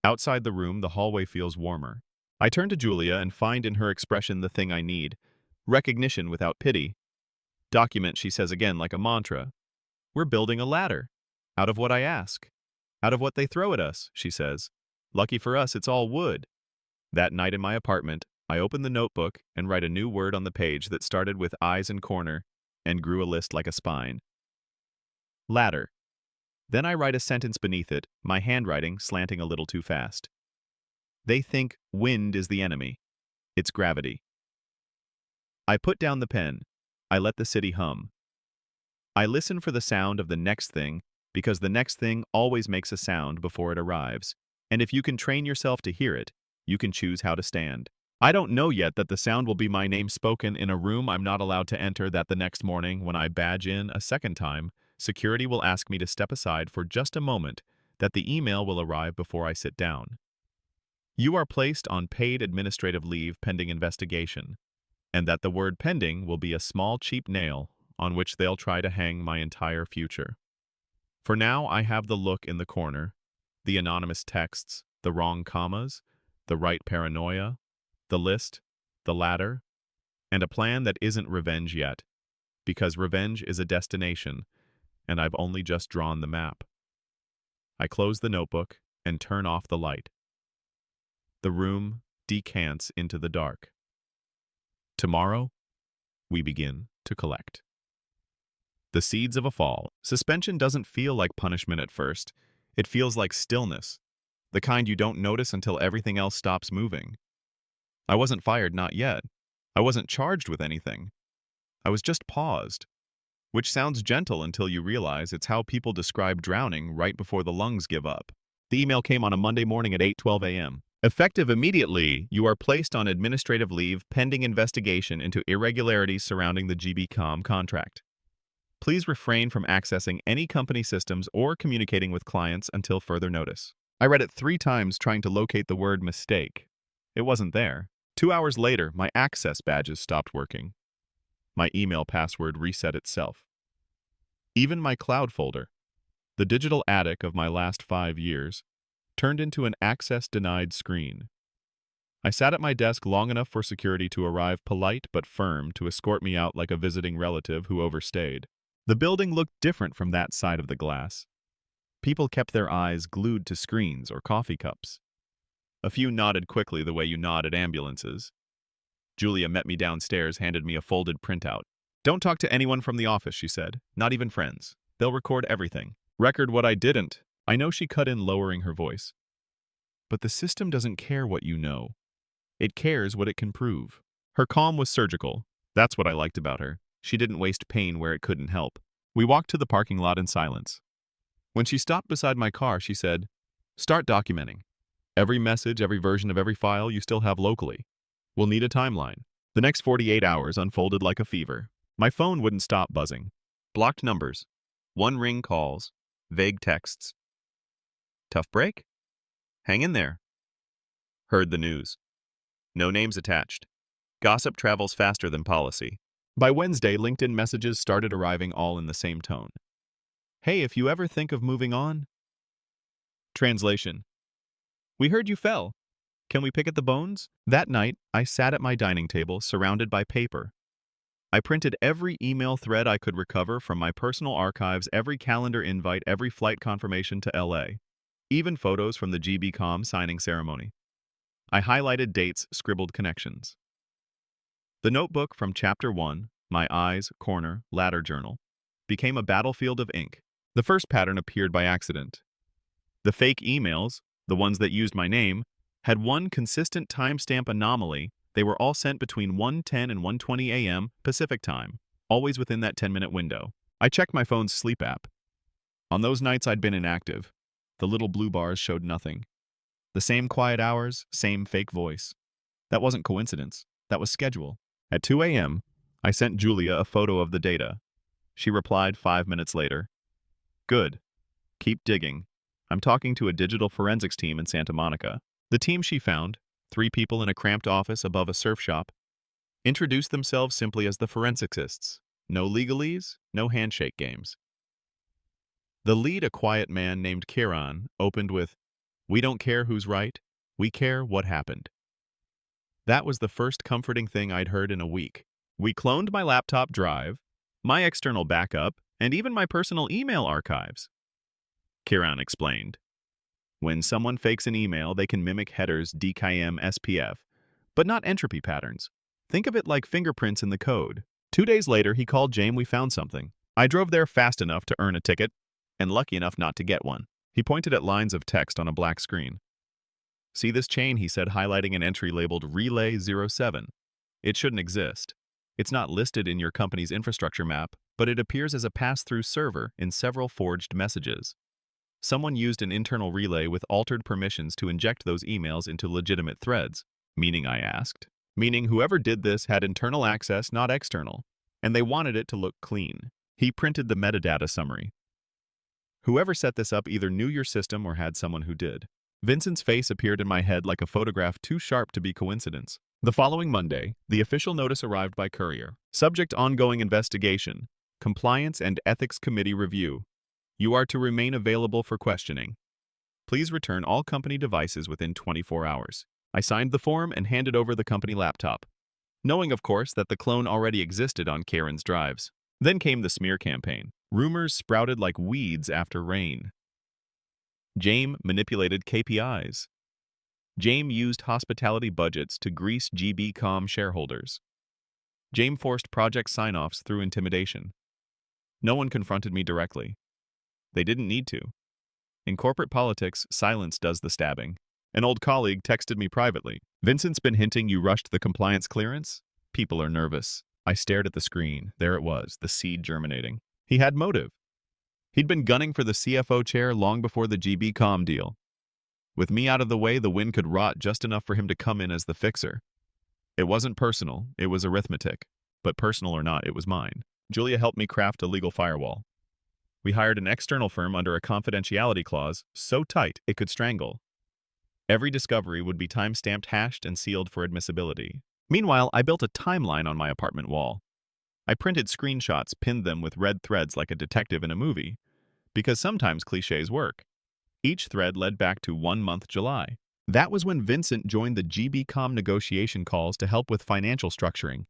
Outside the room, the hallway feels warmer. I turn to Julia and find in her expression the thing I need. Recognition without pity. Document, she says again like a mantra. We're building a ladder. Out of what I ask. Out of what they throw at us, she says. Lucky for us, it's all wood. That night in my apartment, I open the notebook and write a new word on the page that started with eyes and corner and grew a list like a spine. Ladder. Then I write a sentence beneath it, my handwriting slanting a little too fast. They think wind is the enemy. It's gravity. I put down the pen. I let the city hum. I listen for the sound of the next thing because the next thing always makes a sound before it arrives. And if you can train yourself to hear it, you can choose how to stand. I don't know yet that the sound will be my name spoken in a room I'm not allowed to enter, that the next morning when I badge in a second time, security will ask me to step aside for just a moment, that the email will arrive before I sit down. You are placed on paid administrative leave pending investigation, and that the word pending will be a small cheap nail on which they'll try to hang my entire future. For now, I have the look in the corner, the anonymous texts, the wrong commas, the right paranoia, the list, the ladder, and a plan that isn't revenge yet, because revenge is a destination, and I've only just drawn the map. I close the notebook and turn off the light. The room decants into the dark. Tomorrow, we begin to collect. The seeds of a fall. Suspension doesn't feel like punishment at first. It feels like stillness, the kind you don't notice until everything else stops moving. I wasn't fired, not yet. I wasn't charged with anything. I was just paused, which sounds gentle until you realize it's how people describe drowning right before the lungs give up. The email came on a Monday morning at 8:12 a.m. Effective immediately, you are placed on administrative leave pending investigation into irregularities surrounding the GBCom contract. Please refrain from accessing any company systems or communicating with clients until further notice. I read it 3 times trying to locate the word mistake. It wasn't there. 2 hours later, my access badges stopped working. My email password reset itself. Even my cloud folder, the digital attic of my last 5 years, turned into an access-denied screen. I sat at my desk long enough for security to arrive polite but firm to escort me out like a visiting relative who overstayed. The building looked different from that side of the glass. People kept their eyes glued to screens or coffee cups. A few nodded quickly the way you nod at ambulances. Julia met me downstairs, handed me a folded printout. "Don't talk to anyone from the office," she said. "Not even friends. They'll record everything. Record what I didn't." I know she cut in, lowering her voice. But the system doesn't care what you know. It cares what it can prove. Her calm was surgical. That's what I liked about her. She didn't waste pain where it couldn't help. We walked to the parking lot in silence. When she stopped beside my car, she said, "Start documenting. Every message, every version of every file you still have locally. We'll need a timeline." The next 48 hours unfolded like a fever. My phone wouldn't stop buzzing. Blocked numbers. One-ring calls. Vague texts. Tough break? Hang in there. Heard the news. No names attached. Gossip travels faster than policy. By Wednesday, LinkedIn messages started arriving all in the same tone. "Hey, if you ever think of moving on." Translation: "We heard you fell. Can we pick at the bones?" That night, I sat at my dining table, surrounded by paper. I printed every email thread I could recover from my personal archives, every calendar invite, every flight confirmation to LA, even photos from the GBCom signing ceremony. I highlighted dates, scribbled connections. The notebook from Chapter 1, my eyes, corner, ladder journal, became a battlefield of ink. The first pattern appeared by accident. The fake emails, the ones that used my name, had one consistent timestamp anomaly. They were all sent between 1:10 and 1:20 a.m. Pacific time, always within that 10-minute window. I checked my phone's sleep app. On those nights I'd been inactive, the little blue bars showed nothing. The same quiet hours, same fake voice. That wasn't coincidence. That was schedule. At 2 a.m., I sent Julia a photo of the data. She replied 5 minutes later. "Good. Keep digging. I'm talking to a digital forensics team in Santa Monica." The team she found, 3 people in a cramped office above a surf shop, introduced themselves simply as the forensicists. No legalese, no handshake games. The lead, a quiet man named Kieran, opened with, "We don't care who's right. We care what happened." That was the first comforting thing I'd heard in a week. We cloned my laptop drive, my external backup, and even my personal email archives. Kiran explained. When someone fakes an email, they can mimic headers DKIM SPF, but not entropy patterns. Think of it like fingerprints in the code. 2 days later, he called James. We found something. I drove there fast enough to earn a ticket, and lucky enough not to get one. He pointed at lines of text on a black screen. See this chain, he said, highlighting an entry labeled Relay 07. It shouldn't exist. It's not listed in your company's infrastructure map, but it appears as a pass-through server in several forged messages. Someone used an internal relay with altered permissions to inject those emails into legitimate threads. Meaning, I asked. Meaning whoever did this had internal access, not external, and they wanted it to look clean. He printed the metadata summary. Whoever set this up either knew your system or had someone who did. Vincent's face appeared in my head like a photograph too sharp to be coincidence. The following Monday, the official notice arrived by courier. Subject: ongoing investigation. Compliance and Ethics Committee review. You are to remain available for questioning. Please return all company devices within 24 hours. I signed the form and handed over the company laptop, knowing, of course, that the clone already existed on Karen's drives. Then came the smear campaign. Rumors sprouted like weeds after rain. James manipulated KPIs. James used hospitality budgets to grease GB.com shareholders. James forced project sign-offs through intimidation. No one confronted me directly. They didn't need to. In corporate politics, silence does the stabbing. An old colleague texted me privately. Vincent's been hinting you rushed the compliance clearance? People are nervous. I stared at the screen. There it was, the seed germinating. He had motive. He'd been gunning for the CFO chair long before the GB.com deal. With me out of the way, the win could rot just enough for him to come in as the fixer. It wasn't personal, it was arithmetic. But personal or not, it was mine. Julia helped me craft a legal firewall. We hired an external firm under a confidentiality clause so tight it could strangle. Every discovery would be time-stamped, hashed, and sealed for admissibility. Meanwhile, I built a timeline on my apartment wall. I printed screenshots, pinned them with red threads like a detective in a movie, because sometimes cliches work. Each thread led back to 1 month July. That was when Vincent joined the GB.com negotiation calls to help with financial structuring.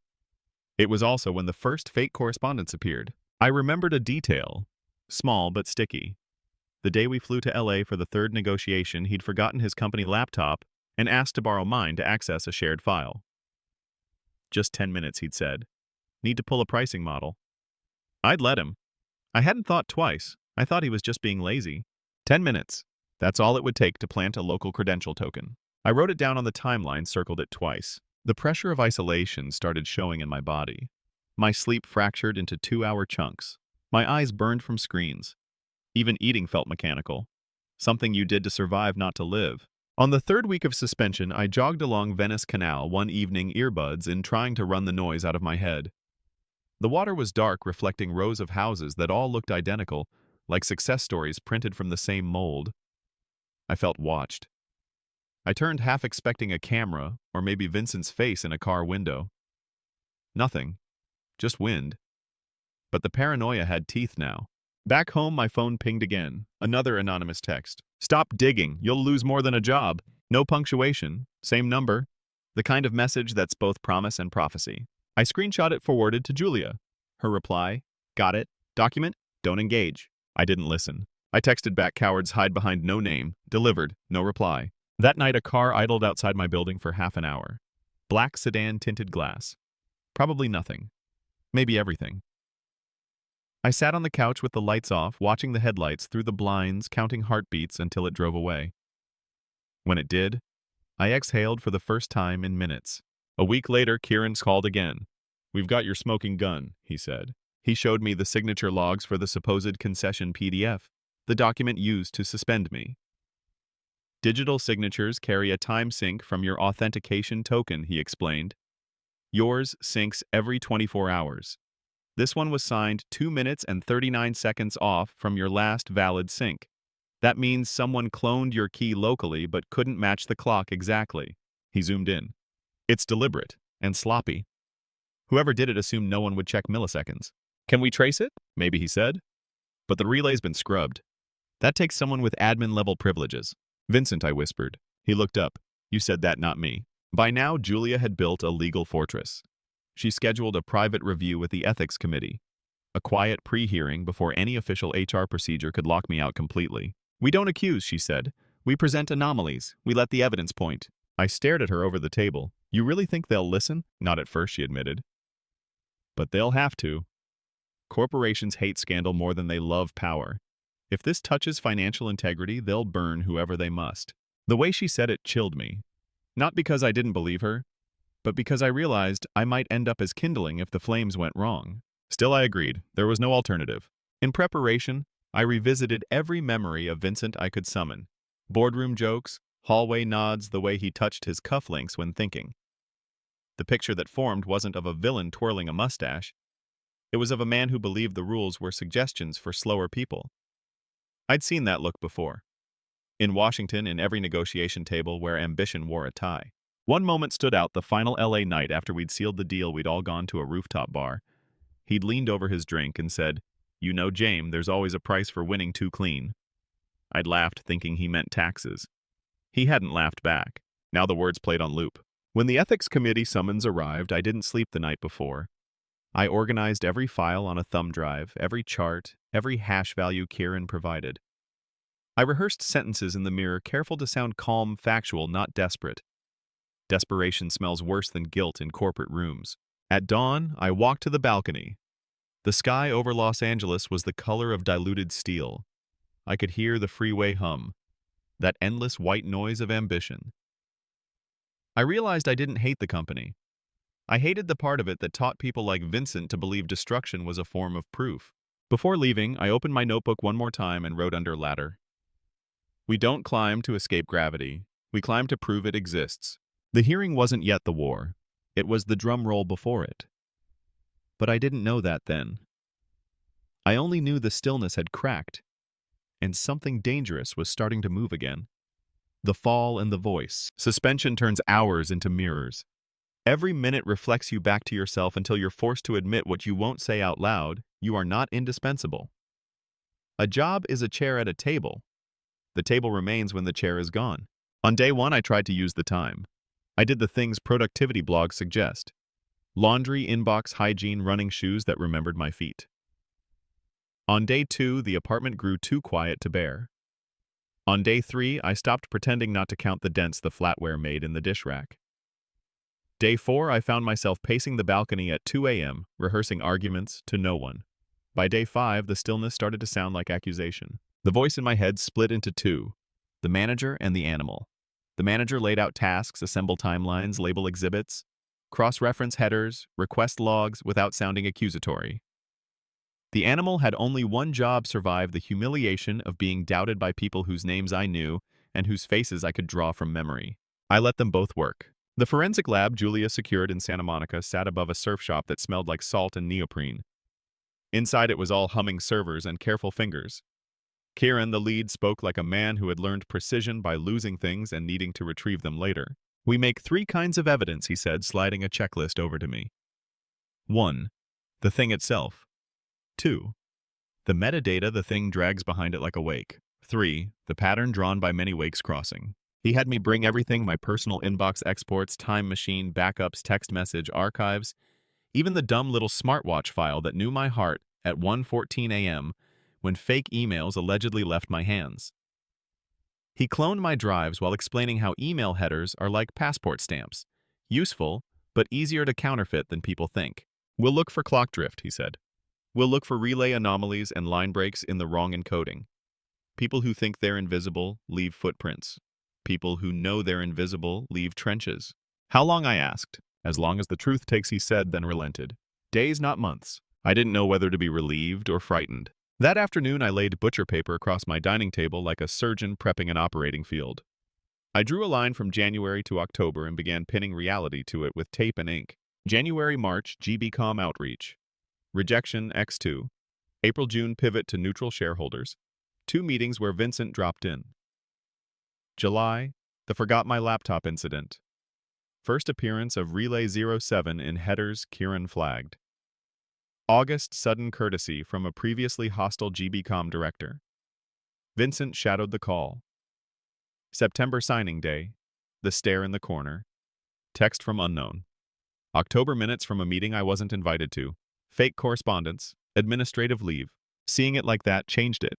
It was also when the first fake correspondence appeared. I remembered a detail, small but sticky. The day we flew to LA for the third negotiation, he'd forgotten his company laptop and asked to borrow mine to access a shared file. Just 10 minutes, he'd said. Need to pull a pricing model. I'd let him. I hadn't thought twice. I thought he was just being lazy. 10 minutes. That's all it would take to plant a local credential token. I wrote it down on the timeline, circled it twice. The pressure of isolation started showing in my body. My sleep fractured into 2-hour chunks. My eyes burned from screens. Even eating felt mechanical. Something you did to survive, not to live. On the third week of suspension, I jogged along Venice Canal one evening, earbuds in, trying to run the noise out of my head. The water was dark, reflecting rows of houses that all looked identical, like success stories printed from the same mold. I felt watched. I turned, half expecting a camera, or maybe Vincent's face in a car window. Nothing. Just wind. But the paranoia had teeth now. Back home, my phone pinged again. Another anonymous text. Stop digging. You'll lose more than a job. No punctuation. Same number. The kind of message that's both promise and prophecy. I screenshot it, forwarded to Julia. Her reply, got it. Document, don't engage. I didn't listen. I texted back, cowards hide behind no name. Delivered, no reply. That night, a car idled outside my building for half an hour. Black sedan tinted glass. Probably nothing. Maybe everything. I sat on the couch with the lights off, watching the headlights through the blinds, counting heartbeats until it drove away. When it did, I exhaled for the first time in minutes. A week later, Kieran called again. We've got your smoking gun, he said. He showed me the signature logs for the supposed concession PDF, the document used to suspend me. Digital signatures carry a time sync from your authentication token, he explained. Yours syncs every 24 hours. This one was signed 2 minutes and 39 seconds off from your last valid sync. That means someone cloned your key locally but couldn't match the clock exactly. He zoomed in. It's deliberate and sloppy. Whoever did it assumed no one would check milliseconds. Can we trace it? Maybe, he said. But the relay's been scrubbed. That takes someone with admin-level privileges. Vincent, I whispered. He looked up. You said that, not me. By now, Julia had built a legal fortress. She scheduled a private review with the ethics committee. a quiet pre-hearing before any official HR procedure could lock me out completely. "We don't accuse," she said. "We present anomalies. We let the evidence point." I stared at her over the table. "You really think they'll listen?" "Not at first," she admitted. "But they'll have to. Corporations hate scandal more than they love power. If this touches financial integrity, they'll burn whoever they must." The way she said it chilled me. Not because I didn't believe her, but because I realized I might end up as kindling if the flames went wrong. Still, I agreed. There was no alternative. In preparation, I revisited every memory of Vincent I could summon. Boardroom jokes, hallway nods, the way he touched his cufflinks when thinking. The picture that formed wasn't of a villain twirling a mustache. It was of a man who believed the rules were suggestions for slower people. I'd seen that look before. In Washington, in every negotiation table where ambition wore a tie. One moment stood out: the final LA night after we'd sealed the deal. We'd all gone to a rooftop bar. He'd leaned over his drink and said, "You know, James, there's always a price for winning too clean." I'd laughed, thinking he meant taxes. He hadn't laughed back. Now the words played on loop. When the ethics committee summons arrived, I didn't sleep the night before. I organized every file on a thumb drive, every chart, every hash value Kieran provided. I rehearsed sentences in the mirror, careful to sound calm, factual, not desperate. Desperation smells worse than guilt in corporate rooms. At dawn, I walked to the balcony. The sky over Los Angeles was the color of diluted steel. I could hear the freeway hum, that endless white noise of ambition. I realized I didn't hate the company. I hated the part of it that taught people like Vincent to believe destruction was a form of proof. Before leaving, I opened my notebook one more time and wrote under ladder. "We don't climb to escape gravity. We climb to prove it exists." The hearing wasn't yet the war. It was the drum roll before it. But I didn't know that then. I only knew the stillness had cracked, and something dangerous was starting to move again. The fall and the voice. Suspension turns hours into mirrors. Every minute reflects you back to yourself until you're forced to admit what you won't say out loud: you are not indispensable. A job is a chair at a table. The table remains when the chair is gone. On day one, I tried to use the time. I did the things productivity blogs suggest. Laundry, inbox, hygiene, running shoes that remembered my feet. On day two, the apartment grew too quiet to bear. On day three, I stopped pretending not to count the dents the flatware made in the dish rack. Day four, I found myself pacing the balcony at 2 a.m., rehearsing arguments to no one. By day five, the stillness started to sound like accusation. The voice in my head split into two: the manager and the animal. The manager laid out tasks, assemble timelines, label exhibits, cross-reference headers, request logs without sounding accusatory. The animal had only one job: survive the humiliation of being doubted by people whose names I knew and whose faces I could draw from memory. I let them both work. The forensic lab Julia secured in Santa Monica sat above a surf shop that smelled like salt and neoprene. Inside it was all humming servers and careful fingers. Kieran, the lead, spoke like a man who had learned precision by losing things and needing to retrieve them later. "We make 3 kinds of evidence," he said, sliding a checklist over to me. 1. The thing itself. 2. The metadata the thing drags behind it like a wake. 3. The pattern drawn by many wakes crossing. He had me bring everything: my personal inbox exports, time machine, backups, text message, archives, even the dumb little smartwatch file that knew my heart at 1:14 a.m. when fake emails allegedly left my hands. He cloned my drives while explaining how email headers are like passport stamps, useful, but easier to counterfeit than people think. "We'll look for clock drift," he said. "We'll look for relay anomalies and line breaks in the wrong encoding. People who think they're invisible leave footprints. People who know they're invisible leave trenches." "How long?" I asked. "As long as the truth takes," he said, then relented. "Days, not months." I didn't know whether to be relieved or frightened. That afternoon, I laid butcher paper across my dining table like a surgeon prepping an operating field. I drew a line from January to October and began pinning reality to it with tape and ink. January-March, GBCom outreach. Rejection, X2. April-June pivot to neutral shareholders. 2 meetings where Vincent dropped in. July, the forgot my laptop incident. First appearance of Relay 07 in headers Kieran flagged. August, sudden courtesy from a previously hostile GBCom director. Vincent shadowed the call. September, signing day. The stare in the corner. Text from unknown. October, minutes from a meeting I wasn't invited to. Fake correspondence. Administrative leave. Seeing it like that changed it.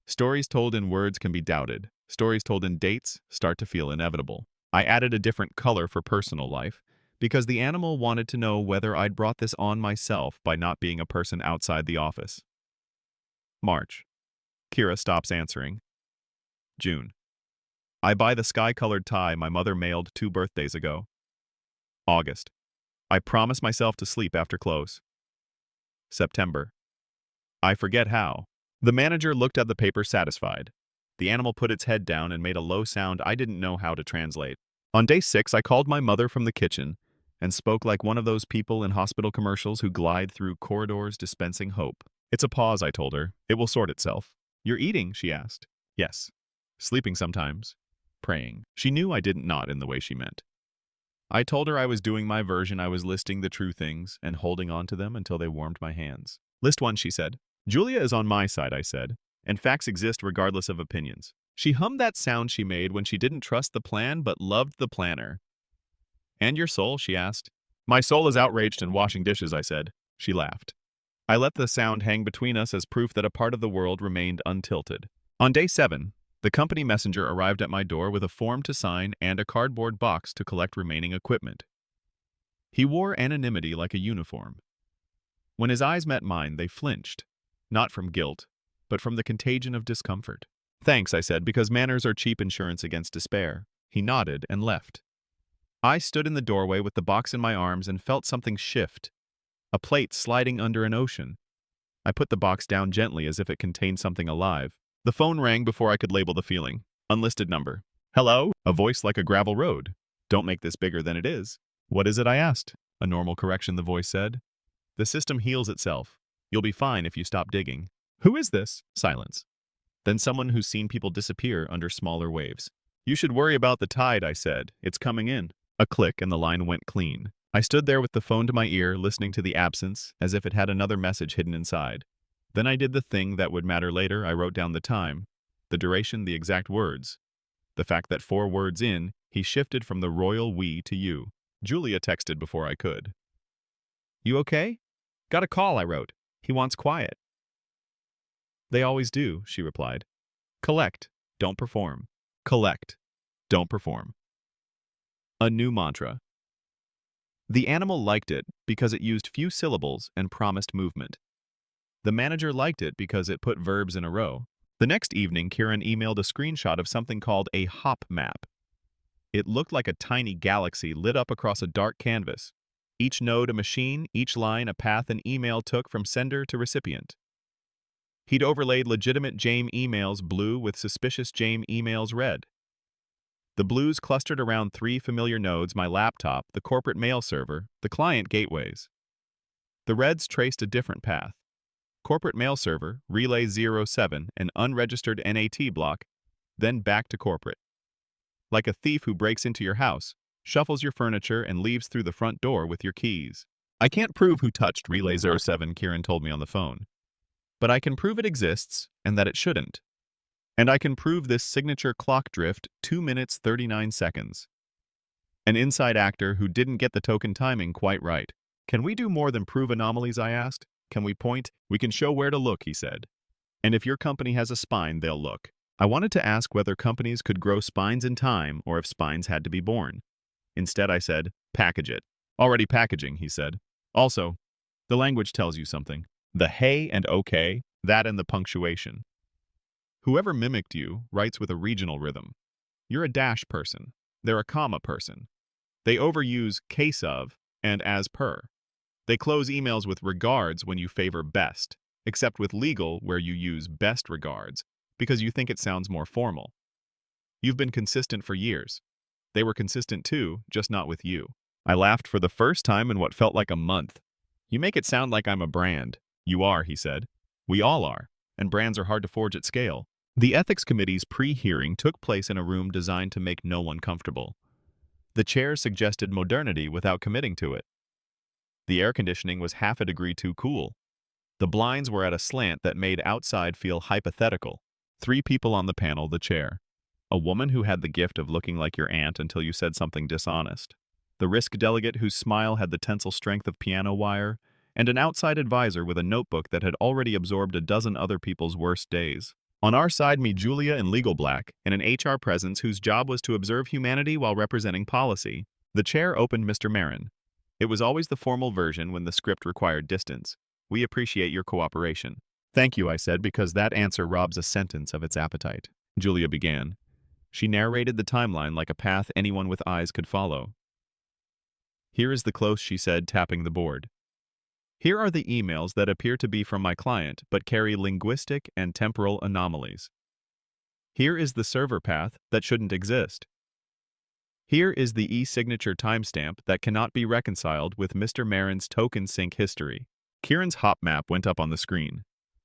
Stories told in words can be doubted. Stories told in dates start to feel inevitable. I added a different color for personal life because the animal wanted to know whether I'd brought this on myself by not being a person outside the office. March. Kira stops answering. June. I buy the sky-colored tie my mother mailed 2 birthdays ago. August. I promise myself to sleep after close. September. I forget how. The manager looked at the paper satisfied. The animal put its head down and made a low sound I didn't know how to translate. On day 6, I called my mother from the kitchen and spoke like one of those people in hospital commercials who glide through corridors dispensing hope. It's a pause, I told her. It will sort itself. You're eating, she asked. Yes. Sleeping sometimes. Praying. She knew I didn't nod in the way she meant. I told her I was doing my version. I was listing the true things and holding on to them until they warmed my hands. List 1, she said. Julia is on my side, I said, and facts exist regardless of opinions. She hummed that sound she made when she didn't trust the plan but loved the planner. And your soul, she asked. My soul is outraged and washing dishes, I said. She laughed. I let the sound hang between us as proof that a part of the world remained untilted. On day 7, the company messenger arrived at my door with a form to sign and a cardboard box to collect remaining equipment. He wore anonymity like a uniform. When his eyes met mine, they flinched, not from guilt, but from the contagion of discomfort. Thanks, I said, because manners are cheap insurance against despair. He nodded and left. I stood in the doorway with the box in my arms and felt something shift, a plate sliding under an ocean. I put the box down gently as if it contained something alive. The phone rang before I could label the feeling. Unlisted number. Hello? A voice like a gravel road. Don't make this bigger than it is. What is it, I asked. A normal correction, the voice said. The system heals itself. You'll be fine if you stop digging. Who is this? Silence. Then someone who's seen people disappear under smaller waves. You should worry about the tide, I said. It's coming in. A click and the line went clean. I stood there with the phone to my ear, listening to the absence, as if it had another message hidden inside. Then I did the thing that would matter later. I wrote down the time, the duration, the exact words. The fact that 4 words in, he shifted from the royal we to you. Julia texted before I could. You okay? Got a call, I wrote. He wants quiet. They always do, she replied. Collect, don't perform. Collect, don't perform. A new mantra. The animal liked it because it used few syllables and promised movement. The manager liked it because it put verbs in a row. The next evening, Kieran emailed a screenshot of something called a hop map. It looked like a tiny galaxy lit up across a dark canvas. Each node a machine, each line a path an email took from sender to recipient. He'd overlaid legitimate JAME emails blue with suspicious JAME emails red. The blues clustered around 3 familiar nodes: my laptop, the corporate mail server, the client gateways. The reds traced a different path. Corporate mail server, relay 07, an unregistered NAT block, then back to corporate. Like a thief who breaks into your house, shuffles your furniture, and leaves through the front door with your keys. I can't prove who touched relay 07, Kieran told me on the phone. But I can prove it exists and that it shouldn't. And I can prove this signature clock drift 2 minutes 39 seconds. An inside actor who didn't get the token timing quite right. Can we do more than prove anomalies, I asked. Can we point? We can show where to look, he said. And if your company has a spine, they'll look. I wanted to ask whether companies could grow spines in time or if spines had to be born. Instead, I said, package it. Already packaging, he said. Also, the language tells you something. The hey and okay, that and the punctuation. Whoever mimicked you writes with a regional rhythm. You're a dash person. They're a comma person. They overuse case of and as per. They close emails with regards when you favor best, except with legal where you use best regards because you think it sounds more formal. You've been consistent for years. They were consistent too, just not with you. I laughed for the first time in what felt like a month. You make it sound like I'm a brand. You are, he said. We all are, and brands are hard to forge at scale. The ethics committee's pre-hearing took place in a room designed to make no one comfortable. The chair suggested modernity without committing to it. The air conditioning was half a degree too cool. The blinds were at a slant that made outside feel hypothetical. 3 people on the panel, the chair. A woman who had the gift of looking like your aunt until you said something dishonest. The risk delegate whose smile had the tensile strength of piano wire, and an outside advisor with a notebook that had already absorbed a dozen other people's worst days. On our side, me Julia in legal black, and an HR presence whose job was to observe humanity while representing policy. The chair opened Mr. Marin. It was always the formal version when the script required distance. We appreciate your cooperation. Thank you, I said, because that answer robs a sentence of its appetite. Julia began. She narrated the timeline like a path anyone with eyes could follow. Here is the close, she said, tapping the board. Here are the emails that appear to be from my client, but carry linguistic and temporal anomalies. Here is the server path that shouldn't exist. Here is the e-signature timestamp that cannot be reconciled with Mr. Marin's token sync history. Kieran's hop map went up on the screen.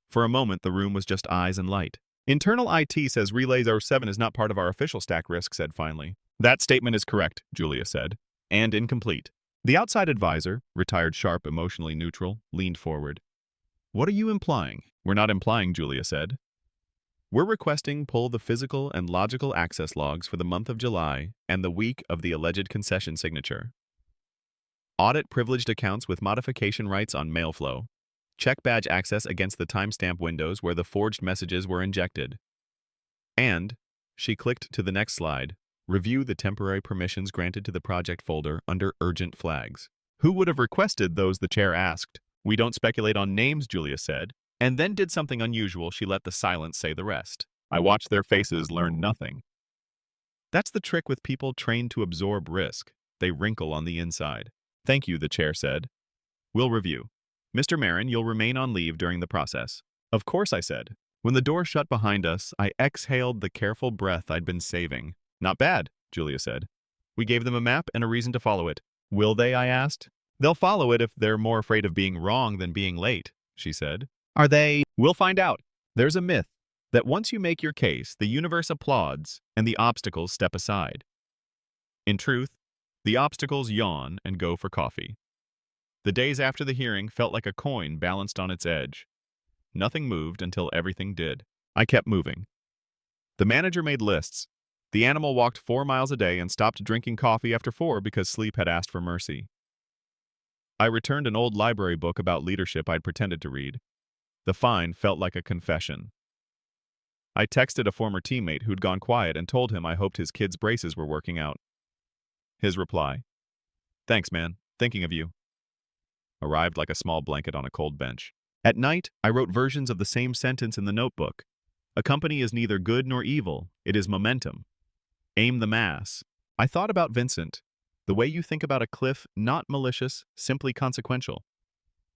For a moment, the room was just eyes and light. Internal IT says Relay 07 is not part of our official stack, Risk said finally. That statement is correct, Julia said, and incomplete. The outside advisor, retired sharp, emotionally neutral, leaned forward. What are you implying? We're not implying, Julia said. We're requesting pull the physical and logical access logs for the month of July and the week of the alleged concession signature. Audit privileged accounts with modification rights on mail flow. Check badge access against the timestamp windows where the forged messages were injected. And, she clicked to the next slide, review the temporary permissions granted to the project folder under urgent flags. Who would have requested those, the chair asked. We don't speculate on names, Julia said, and then did something unusual. She let the silence say the rest. I watched their faces learn nothing. That's the trick with people trained to absorb risk. They wrinkle on the inside. Thank you, the chair said. We'll review. Mr. Marin, you'll remain on leave during the process. Of course, I said. When the door shut behind us, I exhaled the careful breath I'd been saving. Not bad, Julia said. We gave them a map and a reason to follow it. Will they, I asked. They'll follow it if they're more afraid of being wrong than being late, she said. Are they? We'll find out. There's a myth that once you make your case, the universe applauds and the obstacles step aside. In truth, the obstacles yawn and go for coffee. The days after the hearing felt like a coin balanced on its edge. Nothing moved until everything did. I kept moving. The manager made lists. The animal walked 4 miles a day and stopped drinking coffee after 4 because sleep had asked for mercy. I returned an old library book about leadership I'd pretended to read. The fine felt like a confession. I texted a former teammate who'd gone quiet and told him I hoped his kids' braces were working out. His reply, "Thanks, man. Thinking of you," arrived like a small blanket on a cold bench. At night, I wrote versions of the same sentence in the notebook. A company is neither good nor evil. It is momentum. Aim the mass. I thought about Vincent. The way you think about a cliff, not malicious, simply consequential.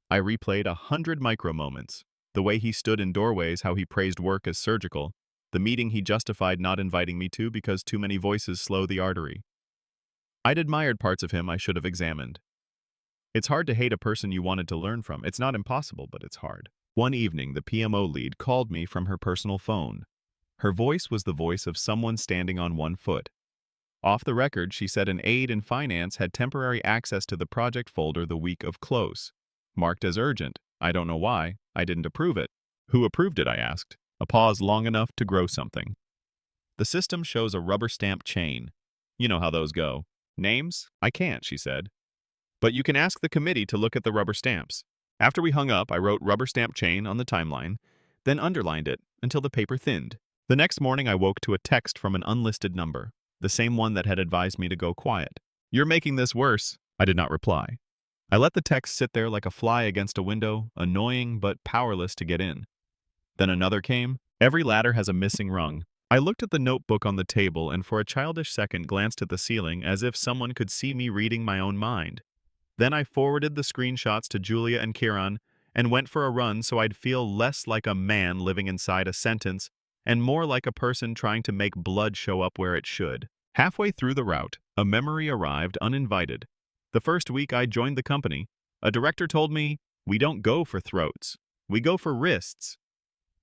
I replayed 100 micro moments. The way he stood in doorways, how he praised work as surgical. The meeting he justified not inviting me to because too many voices slow the artery. I'd admired parts of him I should have examined. It's hard to hate a person you wanted to learn from. It's not impossible, but it's hard. One evening, the PMO lead called me from her personal phone. Her voice was the voice of someone standing on one foot. Off the record, she said an aide in finance had temporary access to the project folder the week of close. Marked as urgent. I don't know why. I didn't approve it. Who approved it, I asked. A pause long enough to grow something. The system shows a rubber stamp chain. You know how those go. Names? I can't, she said. But you can ask the committee to look at the rubber stamps. After we hung up, I wrote rubber stamp chain on the timeline, then underlined it until the paper thinned. The next morning, I woke to a text from an unlisted number, the same one that had advised me to go quiet. You're making this worse. I did not reply. I let the text sit there like a fly against a window, annoying but powerless to get in. Then another came. Every ladder has a missing rung. I looked at the notebook on the table and for a childish second glanced at the ceiling as if someone could see me reading my own mind. Then I forwarded the screenshots to Julia and Kieran and went for a run so I'd feel less like a man living inside a sentence and more like a person trying to make blood show up where it should. Halfway through the route, a memory arrived uninvited. The first week I joined the company, a director told me, "We don't go for throats. We go for wrists.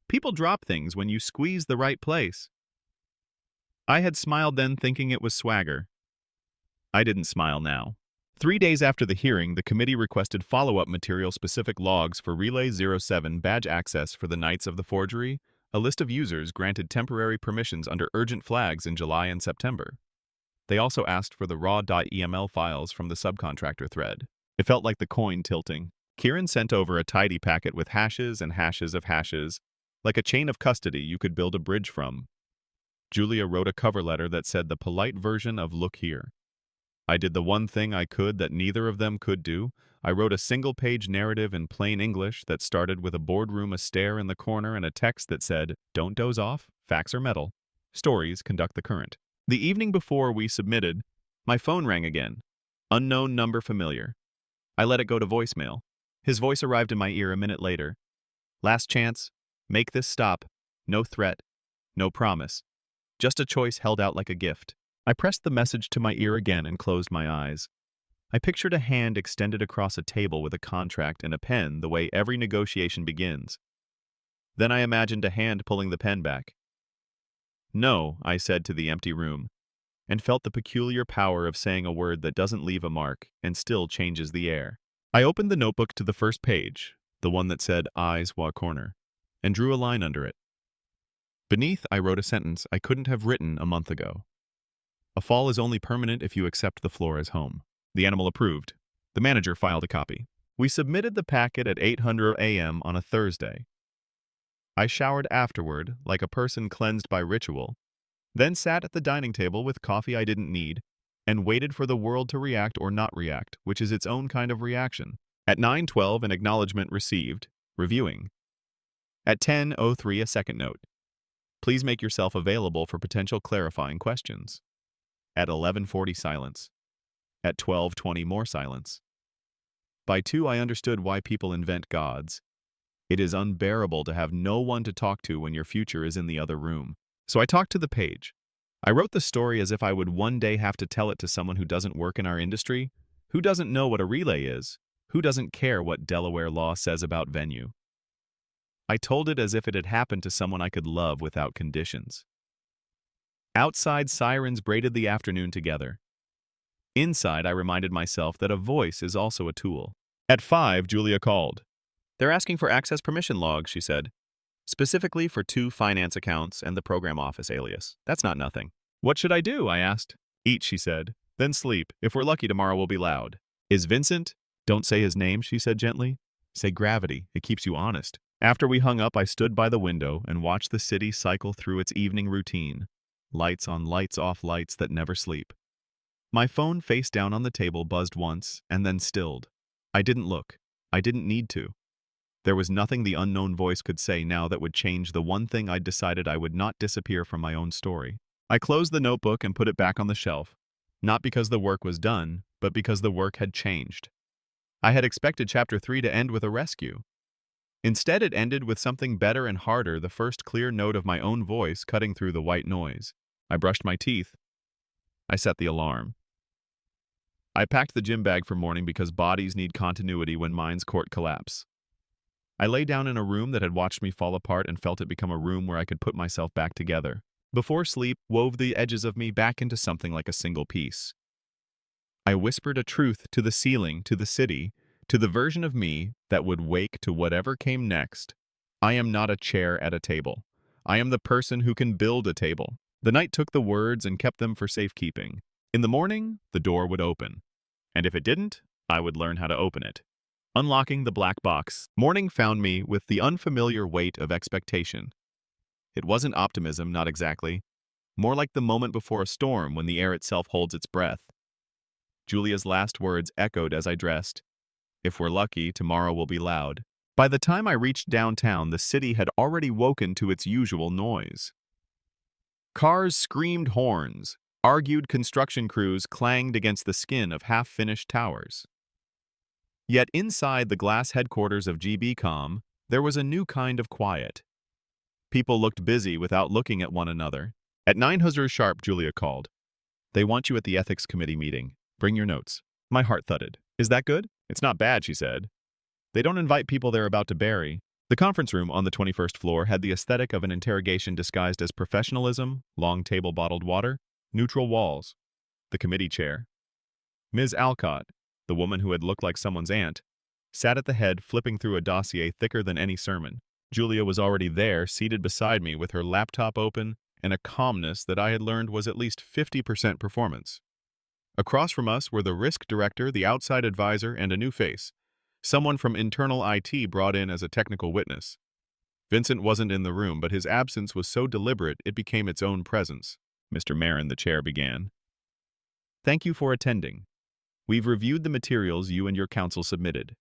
People drop things when you squeeze the right place." I had smiled then thinking it was swagger. I didn't smile now. 3 days after the hearing, the committee requested follow-up material-specific logs for Relay 07 badge access for the nights of the forgery. A list of users granted temporary permissions under urgent flags in July and September. They also asked for the raw.eml files from the subcontractor thread. It felt like the coin tilting. Kieran sent over a tidy packet with hashes and hashes of hashes, like a chain of custody you could build a bridge from. Julia wrote a cover letter that said the polite version of "look here." I did the one thing I could that neither of them could do. I wrote a single-page narrative in plain English that started with a boardroom astare in the corner and a text that said, "Don't doze off, facts are metal. Stories conduct the current." The evening before we submitted, my phone rang again. Unknown number familiar. I let it go to voicemail. His voice arrived in my ear a minute later. "Last chance. Make this stop. No threat. No promise. Just a choice held out like a gift." I pressed the message to my ear again and closed my eyes. I pictured a hand extended across a table with a contract and a pen the way every negotiation begins. Then I imagined a hand pulling the pen back. "No," I said to the empty room, and felt the peculiar power of saying a word that doesn't leave a mark and still changes the air. I opened the notebook to the first page, the one that said "Eyes Wa Corner," and drew a line under it. Beneath, I wrote a sentence I couldn't have written a month ago. "A fall is only permanent if you accept the floor as home." The animal approved. The manager filed a copy. We submitted the packet at 8:00 a.m. on a Thursday. I showered afterward, like a person cleansed by ritual, then sat at the dining table with coffee I didn't need, and waited for the world to react or not react, which is its own kind of reaction. At 9:12, an acknowledgement received, reviewing. At 10:03, a second note. Please make yourself available for potential clarifying questions. At 11:40, silence. At 12:20, more silence. By 2, I understood why people invent gods. It is unbearable to have no one to talk to when your future is in the other room. So I talked to the page. I wrote the story as if I would one day have to tell it to someone who doesn't work in our industry, who doesn't know what a relay is, who doesn't care what Delaware law says about venue. I told it as if it had happened to someone I could love without conditions. Outside, sirens braided the afternoon together. Inside, I reminded myself that a voice is also a tool. At 5, Julia called. "They're asking for access permission logs," she said. "Specifically for 2 finance accounts and the program office alias. That's not nothing." "What should I do?" I asked. "Eat," she said. "Then sleep. If we're lucky, tomorrow will be loud." "Is Vincent?" "Don't say his name," she said gently. "Say gravity. It keeps you honest." After we hung up, I stood by the window and watched the city cycle through its evening routine. Lights on, lights off, lights that never sleep. My phone face down on the table buzzed once and then stilled. I didn't look. I didn't need to. There was nothing the unknown voice could say now that would change the one thing I'd decided I would not disappear from my own story. I closed the notebook and put it back on the shelf, not because the work was done, but because the work had changed. I had expected Chapter 3 to end with a rescue. Instead, it ended with something better and harder, the first clear note of my own voice cutting through the white noise. I brushed my teeth. I set the alarm. I packed the gym bag for morning because bodies need continuity when minds court collapse. I lay down in a room that had watched me fall apart and felt it become a room where I could put myself back together. Before sleep, wove the edges of me back into something like a single piece. I whispered a truth to the ceiling, to the city, to the version of me that would wake to whatever came next. I am not a chair at a table. I am the person who can build a table. The night took the words and kept them for safekeeping. In the morning, the door would open. And if it didn't, I would learn how to open it. Unlocking the black box, morning found me with the unfamiliar weight of expectation. It wasn't optimism, not exactly. More like the moment before a storm when the air itself holds its breath. Julia's last words echoed as I dressed. "If we're lucky, tomorrow will be loud." By the time I reached downtown, the city had already woken to its usual noise. Cars screamed horns. Argued construction crews clanged against the skin of half-finished towers. Yet inside the glass headquarters of GBCom, there was a new kind of quiet. People looked busy without looking at one another. At 9:00 sharp, Julia called. "They want you at the ethics committee meeting. Bring your notes." My heart thudded. "Is that good?" "It's not bad," she said. "They don't invite people they're about to bury." The conference room on the 21st floor had the aesthetic of an interrogation disguised as professionalism, long table bottled water, neutral walls. The committee chair. Ms. Alcott, the woman who had looked like someone's aunt, sat at the head flipping through a dossier thicker than any sermon. Julia was already there, seated beside me with her laptop open and a calmness that I had learned was at least 50% performance. Across from us were the risk director, the outside advisor, and a new face, Someone from internal IT brought in as a technical witness. Vincent wasn't in the room, but his absence was so deliberate it became its own presence. Mr. Marin, the chair, began. Thank you for attending. We've reviewed the materials you and your counsel submitted.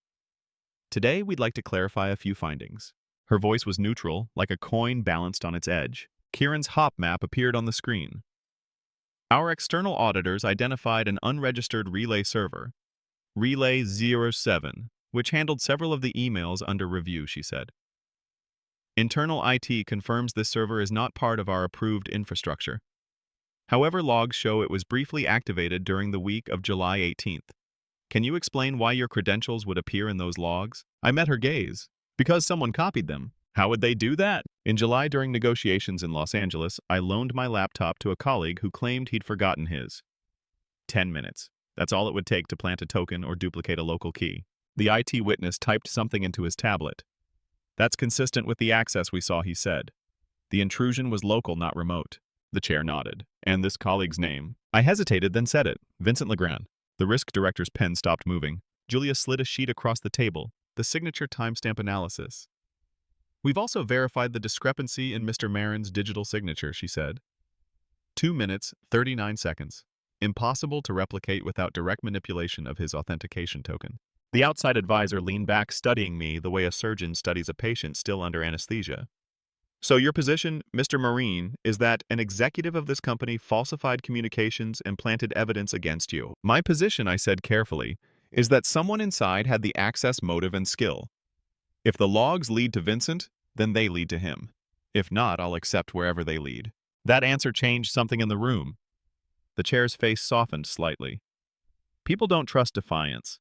Today, we'd like to clarify a few findings. Her voice was neutral, like a coin balanced on its edge. Kieran's hop map appeared on the screen. Our external auditors identified an unregistered relay server, Relay 07, which handled several of the emails under review, she said. Internal IT confirms this server is not part of our approved infrastructure. However, logs show it was briefly activated during the week of July 18th. Can you explain why your credentials would appear in those logs? I met her gaze. Because someone copied them. How would they do that? In July, during negotiations in Los Angeles, I loaned my laptop to a colleague who claimed he'd forgotten his. 10 minutes. That's all it would take to plant a token or duplicate a local key. The IT witness typed something into his tablet. That's consistent with the access we saw, he said. The intrusion was local, not remote. The chair nodded. And this colleague's name? I hesitated, then said it. Vincent Legrand. The risk director's pen stopped moving. Julia slid a sheet across the table. The signature timestamp analysis. We've also verified the discrepancy in Mr. Marin's digital signature, she said. 2 minutes, 39 seconds. Impossible to replicate without direct manipulation of his authentication token. The outside advisor leaned back, studying me the way a surgeon studies a patient still under anesthesia. So your position, Mr. Marine, is that an executive of this company falsified communications and planted evidence against you. My position, I said carefully, is that someone inside had the access, motive, and skill. If the logs lead to Vincent, then they lead to him. If not, I'll accept wherever they lead. That answer changed something in the room. The chair's face softened slightly. People don't trust defiance.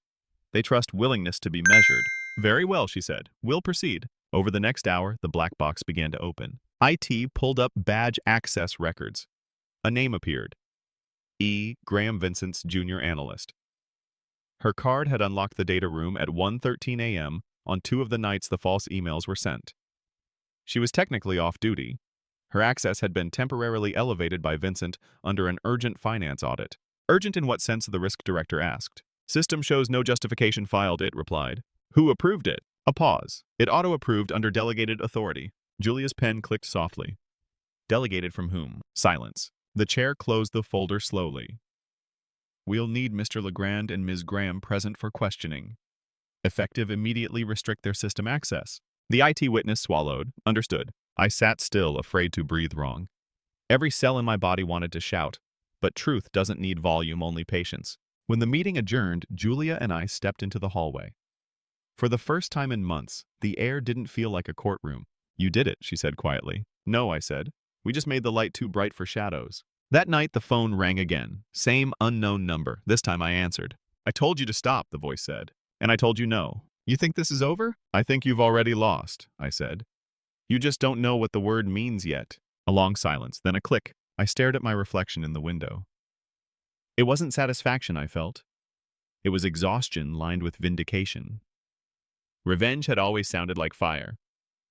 They trust willingness to be measured. Very well, she said. We'll proceed. Over the next hour, the black box began to open. IT pulled up badge access records. A name appeared. E. Graham Vincent's junior analyst. Her card had unlocked the data room at 1:13 a.m. on 2 of the nights the false emails were sent. She was technically off duty. Her access had been temporarily elevated by Vincent under an urgent finance audit. Urgent in what sense, the risk director asked. System shows no justification filed, it replied. Who approved it? A pause. It auto-approved under delegated authority. Julia's pen clicked softly. Delegated from whom? Silence. The chair closed the folder slowly. We'll need Mr. Legrand and Ms. Graham present for questioning. Effective, immediately restrict their system access. The IT witness swallowed. Understood. I sat still, afraid to breathe wrong. Every cell in my body wanted to shout. But truth doesn't need volume, only patience. When the meeting adjourned, Julia and I stepped into the hallway. For the first time in months, the air didn't feel like a courtroom. You did it, she said quietly. No, I said. We just made the light too bright for shadows. That night, the phone rang again. Same unknown number. This time I answered. I told you to stop, the voice said. And I told you no. You think this is over? I think you've already lost, I said. You just don't know what the word means yet. A long silence, then a click. I stared at my reflection in the window. It wasn't satisfaction I felt. It was exhaustion lined with vindication. Revenge had always sounded like fire.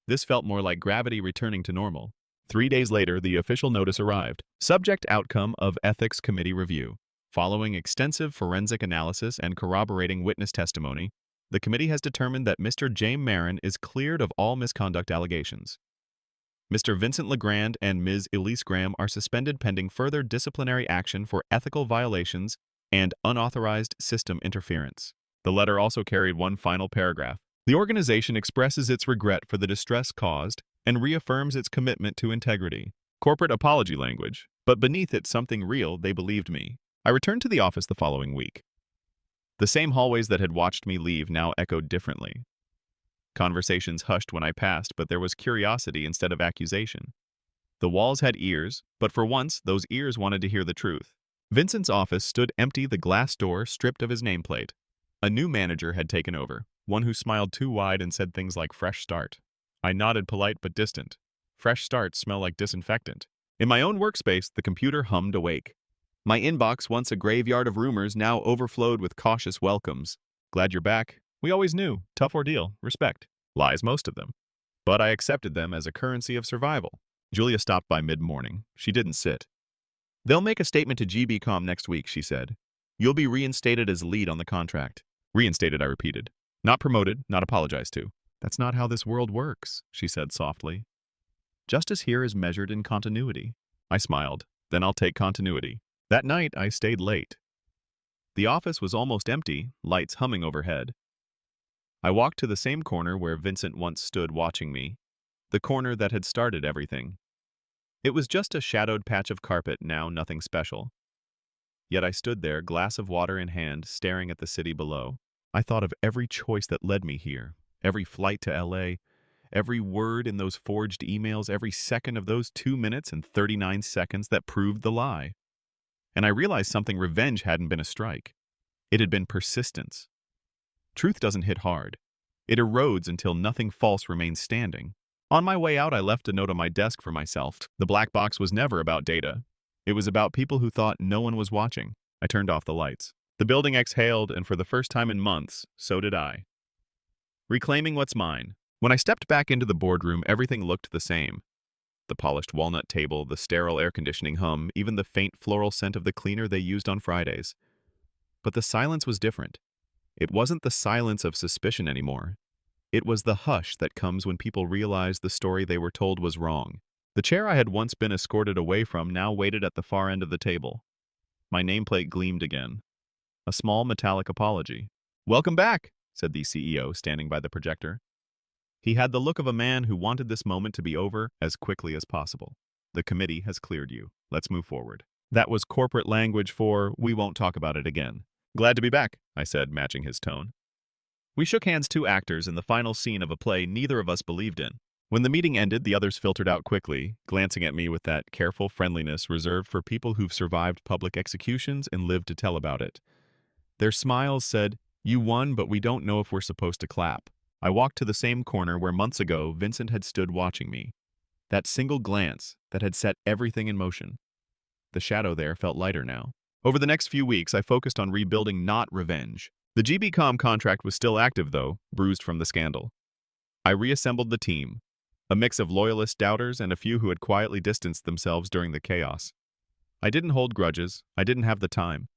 This felt more like gravity returning to normal. 3 days later, the official notice arrived. Subject outcome of Ethics Committee review. Following extensive forensic analysis and corroborating witness testimony, the committee has determined that Mr. James Marin is cleared of all misconduct allegations. Mr. Vincent Legrand and Ms. Elise Graham are suspended pending further disciplinary action for ethical violations and unauthorized system interference. The letter also carried one final paragraph. The organization expresses its regret for the distress caused and reaffirms its commitment to integrity. Corporate apology language, but beneath it something real. They believed me. I returned to the office the following week. The same hallways that had watched me leave now echoed differently. Conversations hushed when I passed, but there was curiosity instead of accusation. The walls had ears, but for once, those ears wanted to hear the truth. Vincent's office stood empty, the glass door stripped of his nameplate. A new manager had taken over, one who smiled too wide and said things like fresh start. I nodded, polite but distant. Fresh starts smell like disinfectant. In my own workspace, the computer hummed awake. My inbox, once a graveyard of rumors, now overflowed with cautious welcomes. Glad you're back. We always knew. Tough ordeal. Respect. Lies, most of them. But I accepted them as a currency of survival. Julia stopped by mid-morning. She didn't sit. They'll make a statement to GBCom next week, she said. You'll be reinstated as lead on the contract. Reinstated, I repeated. Not promoted, not apologized to. That's not how this world works, she said softly. Justice here is measured in continuity. I smiled. Then I'll take continuity. That night, I stayed late. The office was almost empty, lights humming overhead. I walked to the same corner where Vincent once stood watching me, the corner that had started everything. It was just a shadowed patch of carpet now, nothing special. Yet I stood there, glass of water in hand, staring at the city below. I thought of every choice that led me here, every flight to LA, every word in those forged emails, every second of those 2 minutes and 39 seconds that proved the lie. And I realized something: revenge hadn't been a strike. It had been persistence. Truth doesn't hit hard. It erodes until nothing false remains standing. On my way out, I left a note on my desk for myself. The black box was never about data. It was about people who thought no one was watching. I turned off the lights. The building exhaled, and for the first time in months, so did I. Reclaiming what's mine. When I stepped back into the boardroom, everything looked the same. The polished walnut table, the sterile air conditioning hum, even the faint floral scent of the cleaner they used on Fridays. But the silence was different. It wasn't the silence of suspicion anymore. It was the hush that comes when people realize the story they were told was wrong. The chair I had once been escorted away from now waited at the far end of the table. My nameplate gleamed again. A small metallic apology. "Welcome back," said the CEO, standing by the projector. He had the look of a man who wanted this moment to be over as quickly as possible. "The committee has cleared you. Let's move forward." That was corporate language for "we won't talk about it again." "Glad to be back," I said, matching his tone. We shook hands, two actors in the final scene of a play neither of us believed in. When the meeting ended, the others filtered out quickly, glancing at me with that careful friendliness reserved for people who've survived public executions and lived to tell about it. Their smiles said, "You won, but we don't know if we're supposed to clap." I walked to the same corner where months ago Vincent had stood watching me. That single glance that had set everything in motion. The shadow there felt lighter now. Over the next few weeks, I focused on rebuilding, not revenge. The GBCom contract was still active, though, bruised from the scandal. I reassembled the team, a mix of loyalist doubters and a few who had quietly distanced themselves during the chaos. I didn't hold grudges. I didn't have the time.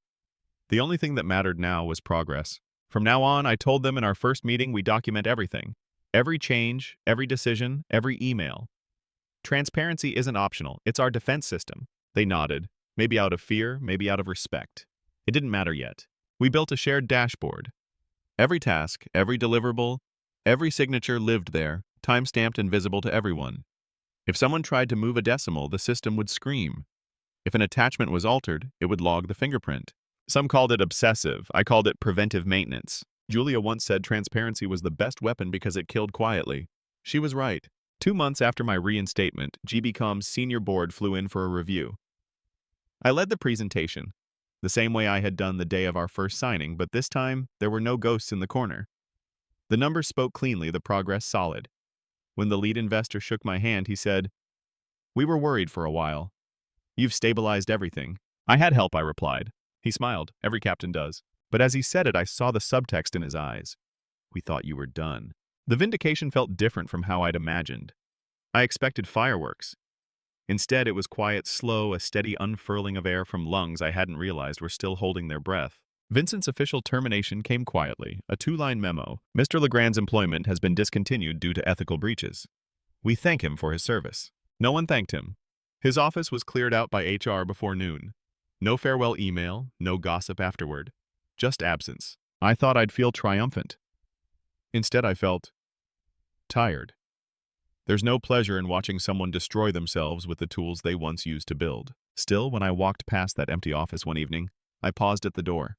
The only thing that mattered now was progress. From now on, I told them in our first meeting, we document everything. Every change, every decision, every email. Transparency isn't optional. It's our defense system. They nodded, maybe out of fear, maybe out of respect. It didn't matter yet. We built a shared dashboard. Every task, every deliverable, every signature lived there, time-stamped and visible to everyone. If someone tried to move a decimal, the system would scream. If an attachment was altered, it would log the fingerprint. Some called it obsessive. I called it preventive maintenance. Julia once said transparency was the best weapon because it killed quietly. She was right. 2 months after my reinstatement, GBCom's senior board flew in for a review. I led the presentation, the same way I had done the day of our first signing, but this time, there were no ghosts in the corner. The numbers spoke cleanly, the progress solid. When the lead investor shook my hand, he said, "We were worried for a while. You've stabilized everything." "I had help," I replied. He smiled. Every captain does. But as he said it, I saw the subtext in his eyes. "We thought you were done." The vindication felt different from how I'd imagined. I expected fireworks. Instead, it was quiet, slow, a steady unfurling of air from lungs I hadn't realized were still holding their breath. Vincent's official termination came quietly, a 2-line memo. "Mr. Legrand's employment has been discontinued due to ethical breaches. We thank him for his service." No one thanked him. His office was cleared out by HR before noon. No farewell email, no gossip afterward. Just absence. I thought I'd feel triumphant. Instead, I felt tired. There's no pleasure in watching someone destroy themselves with the tools they once used to build. Still, when I walked past that empty office one evening, I paused at the door.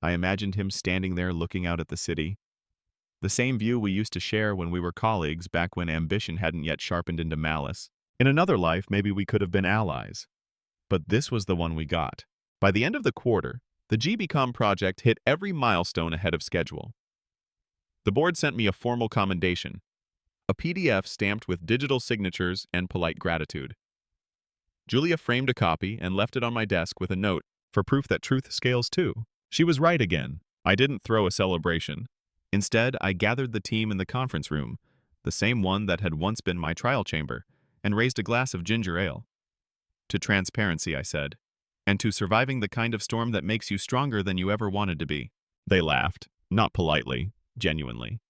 I imagined him standing there looking out at the city. The same view we used to share when we were colleagues back when ambition hadn't yet sharpened into malice. In another life, maybe we could have been allies. But this was the one we got. By the end of the quarter, the GBCom project hit every milestone ahead of schedule. The board sent me a formal commendation, a PDF stamped with digital signatures and polite gratitude. Julia framed a copy and left it on my desk with a note for proof that truth scales too. She was right again. I didn't throw a celebration. Instead, I gathered the team in the conference room, the same one that had once been my trial chamber, and raised a glass of ginger ale. "To transparency," I said, "and to surviving the kind of storm that makes you stronger than you ever wanted to be." They laughed, not politely, genuinely.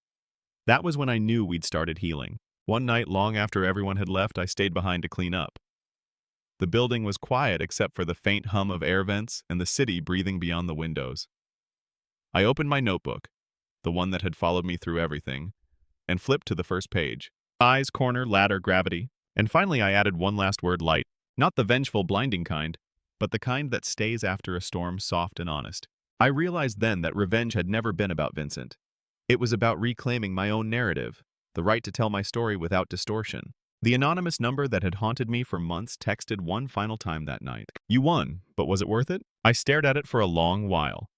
That was when I knew we'd started healing. One night, long after everyone had left, I stayed behind to clean up. The building was quiet except for the faint hum of air vents and the city breathing beyond the windows. I opened my notebook, the one that had followed me through everything, and flipped to the first page. Eyes, corner, ladder, gravity. And finally I added one last word: light. Not the vengeful, blinding kind, but the kind that stays after a storm, soft and honest. I realized then that revenge had never been about Vincent. It was about reclaiming my own narrative, the right to tell my story without distortion. The anonymous number that had haunted me for months texted one final time that night. "You won, but was it worth it?" I stared at it for a long while.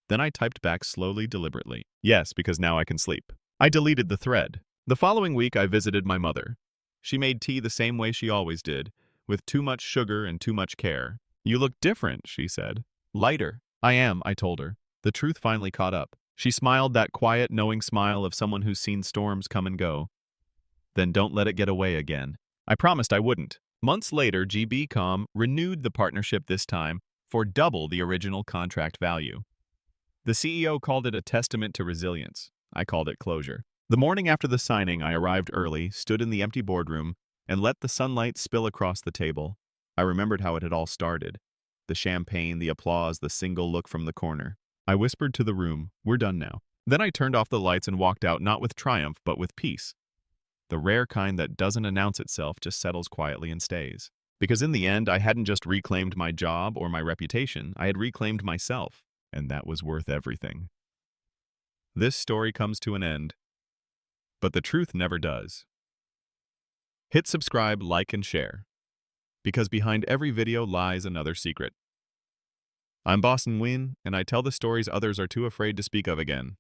Then I typed back slowly, deliberately. "Yes, because now I can sleep." I deleted the thread. The following week I visited my mother. She made tea the same way she always did, with too much sugar and too much care. "You look different," she said. "Lighter." "I am," I told her. The truth finally caught up. She smiled, that quiet, knowing smile of someone who's seen storms come and go. "Then don't let it get away again." I promised I wouldn't. Months later, GBcom renewed the partnership, this time for double the original contract value. The CEO called it a testament to resilience. I called it closure. The morning after the signing, I arrived early, stood in the empty boardroom, and let the sunlight spill across the table. I remembered how it had all started. The champagne, the applause, the single look from the corner. I whispered to the room, "We're done now." Then I turned off the lights and walked out, not with triumph, but with peace. The rare kind that doesn't announce itself, just settles quietly and stays. Because in the end, I hadn't just reclaimed my job or my reputation, I had reclaimed myself, and that was worth everything. This story comes to an end, but the truth never does. Hit subscribe, like, and share, because behind every video lies another secret. I'm Boss Nguyên, and I tell the stories others are too afraid to speak of again.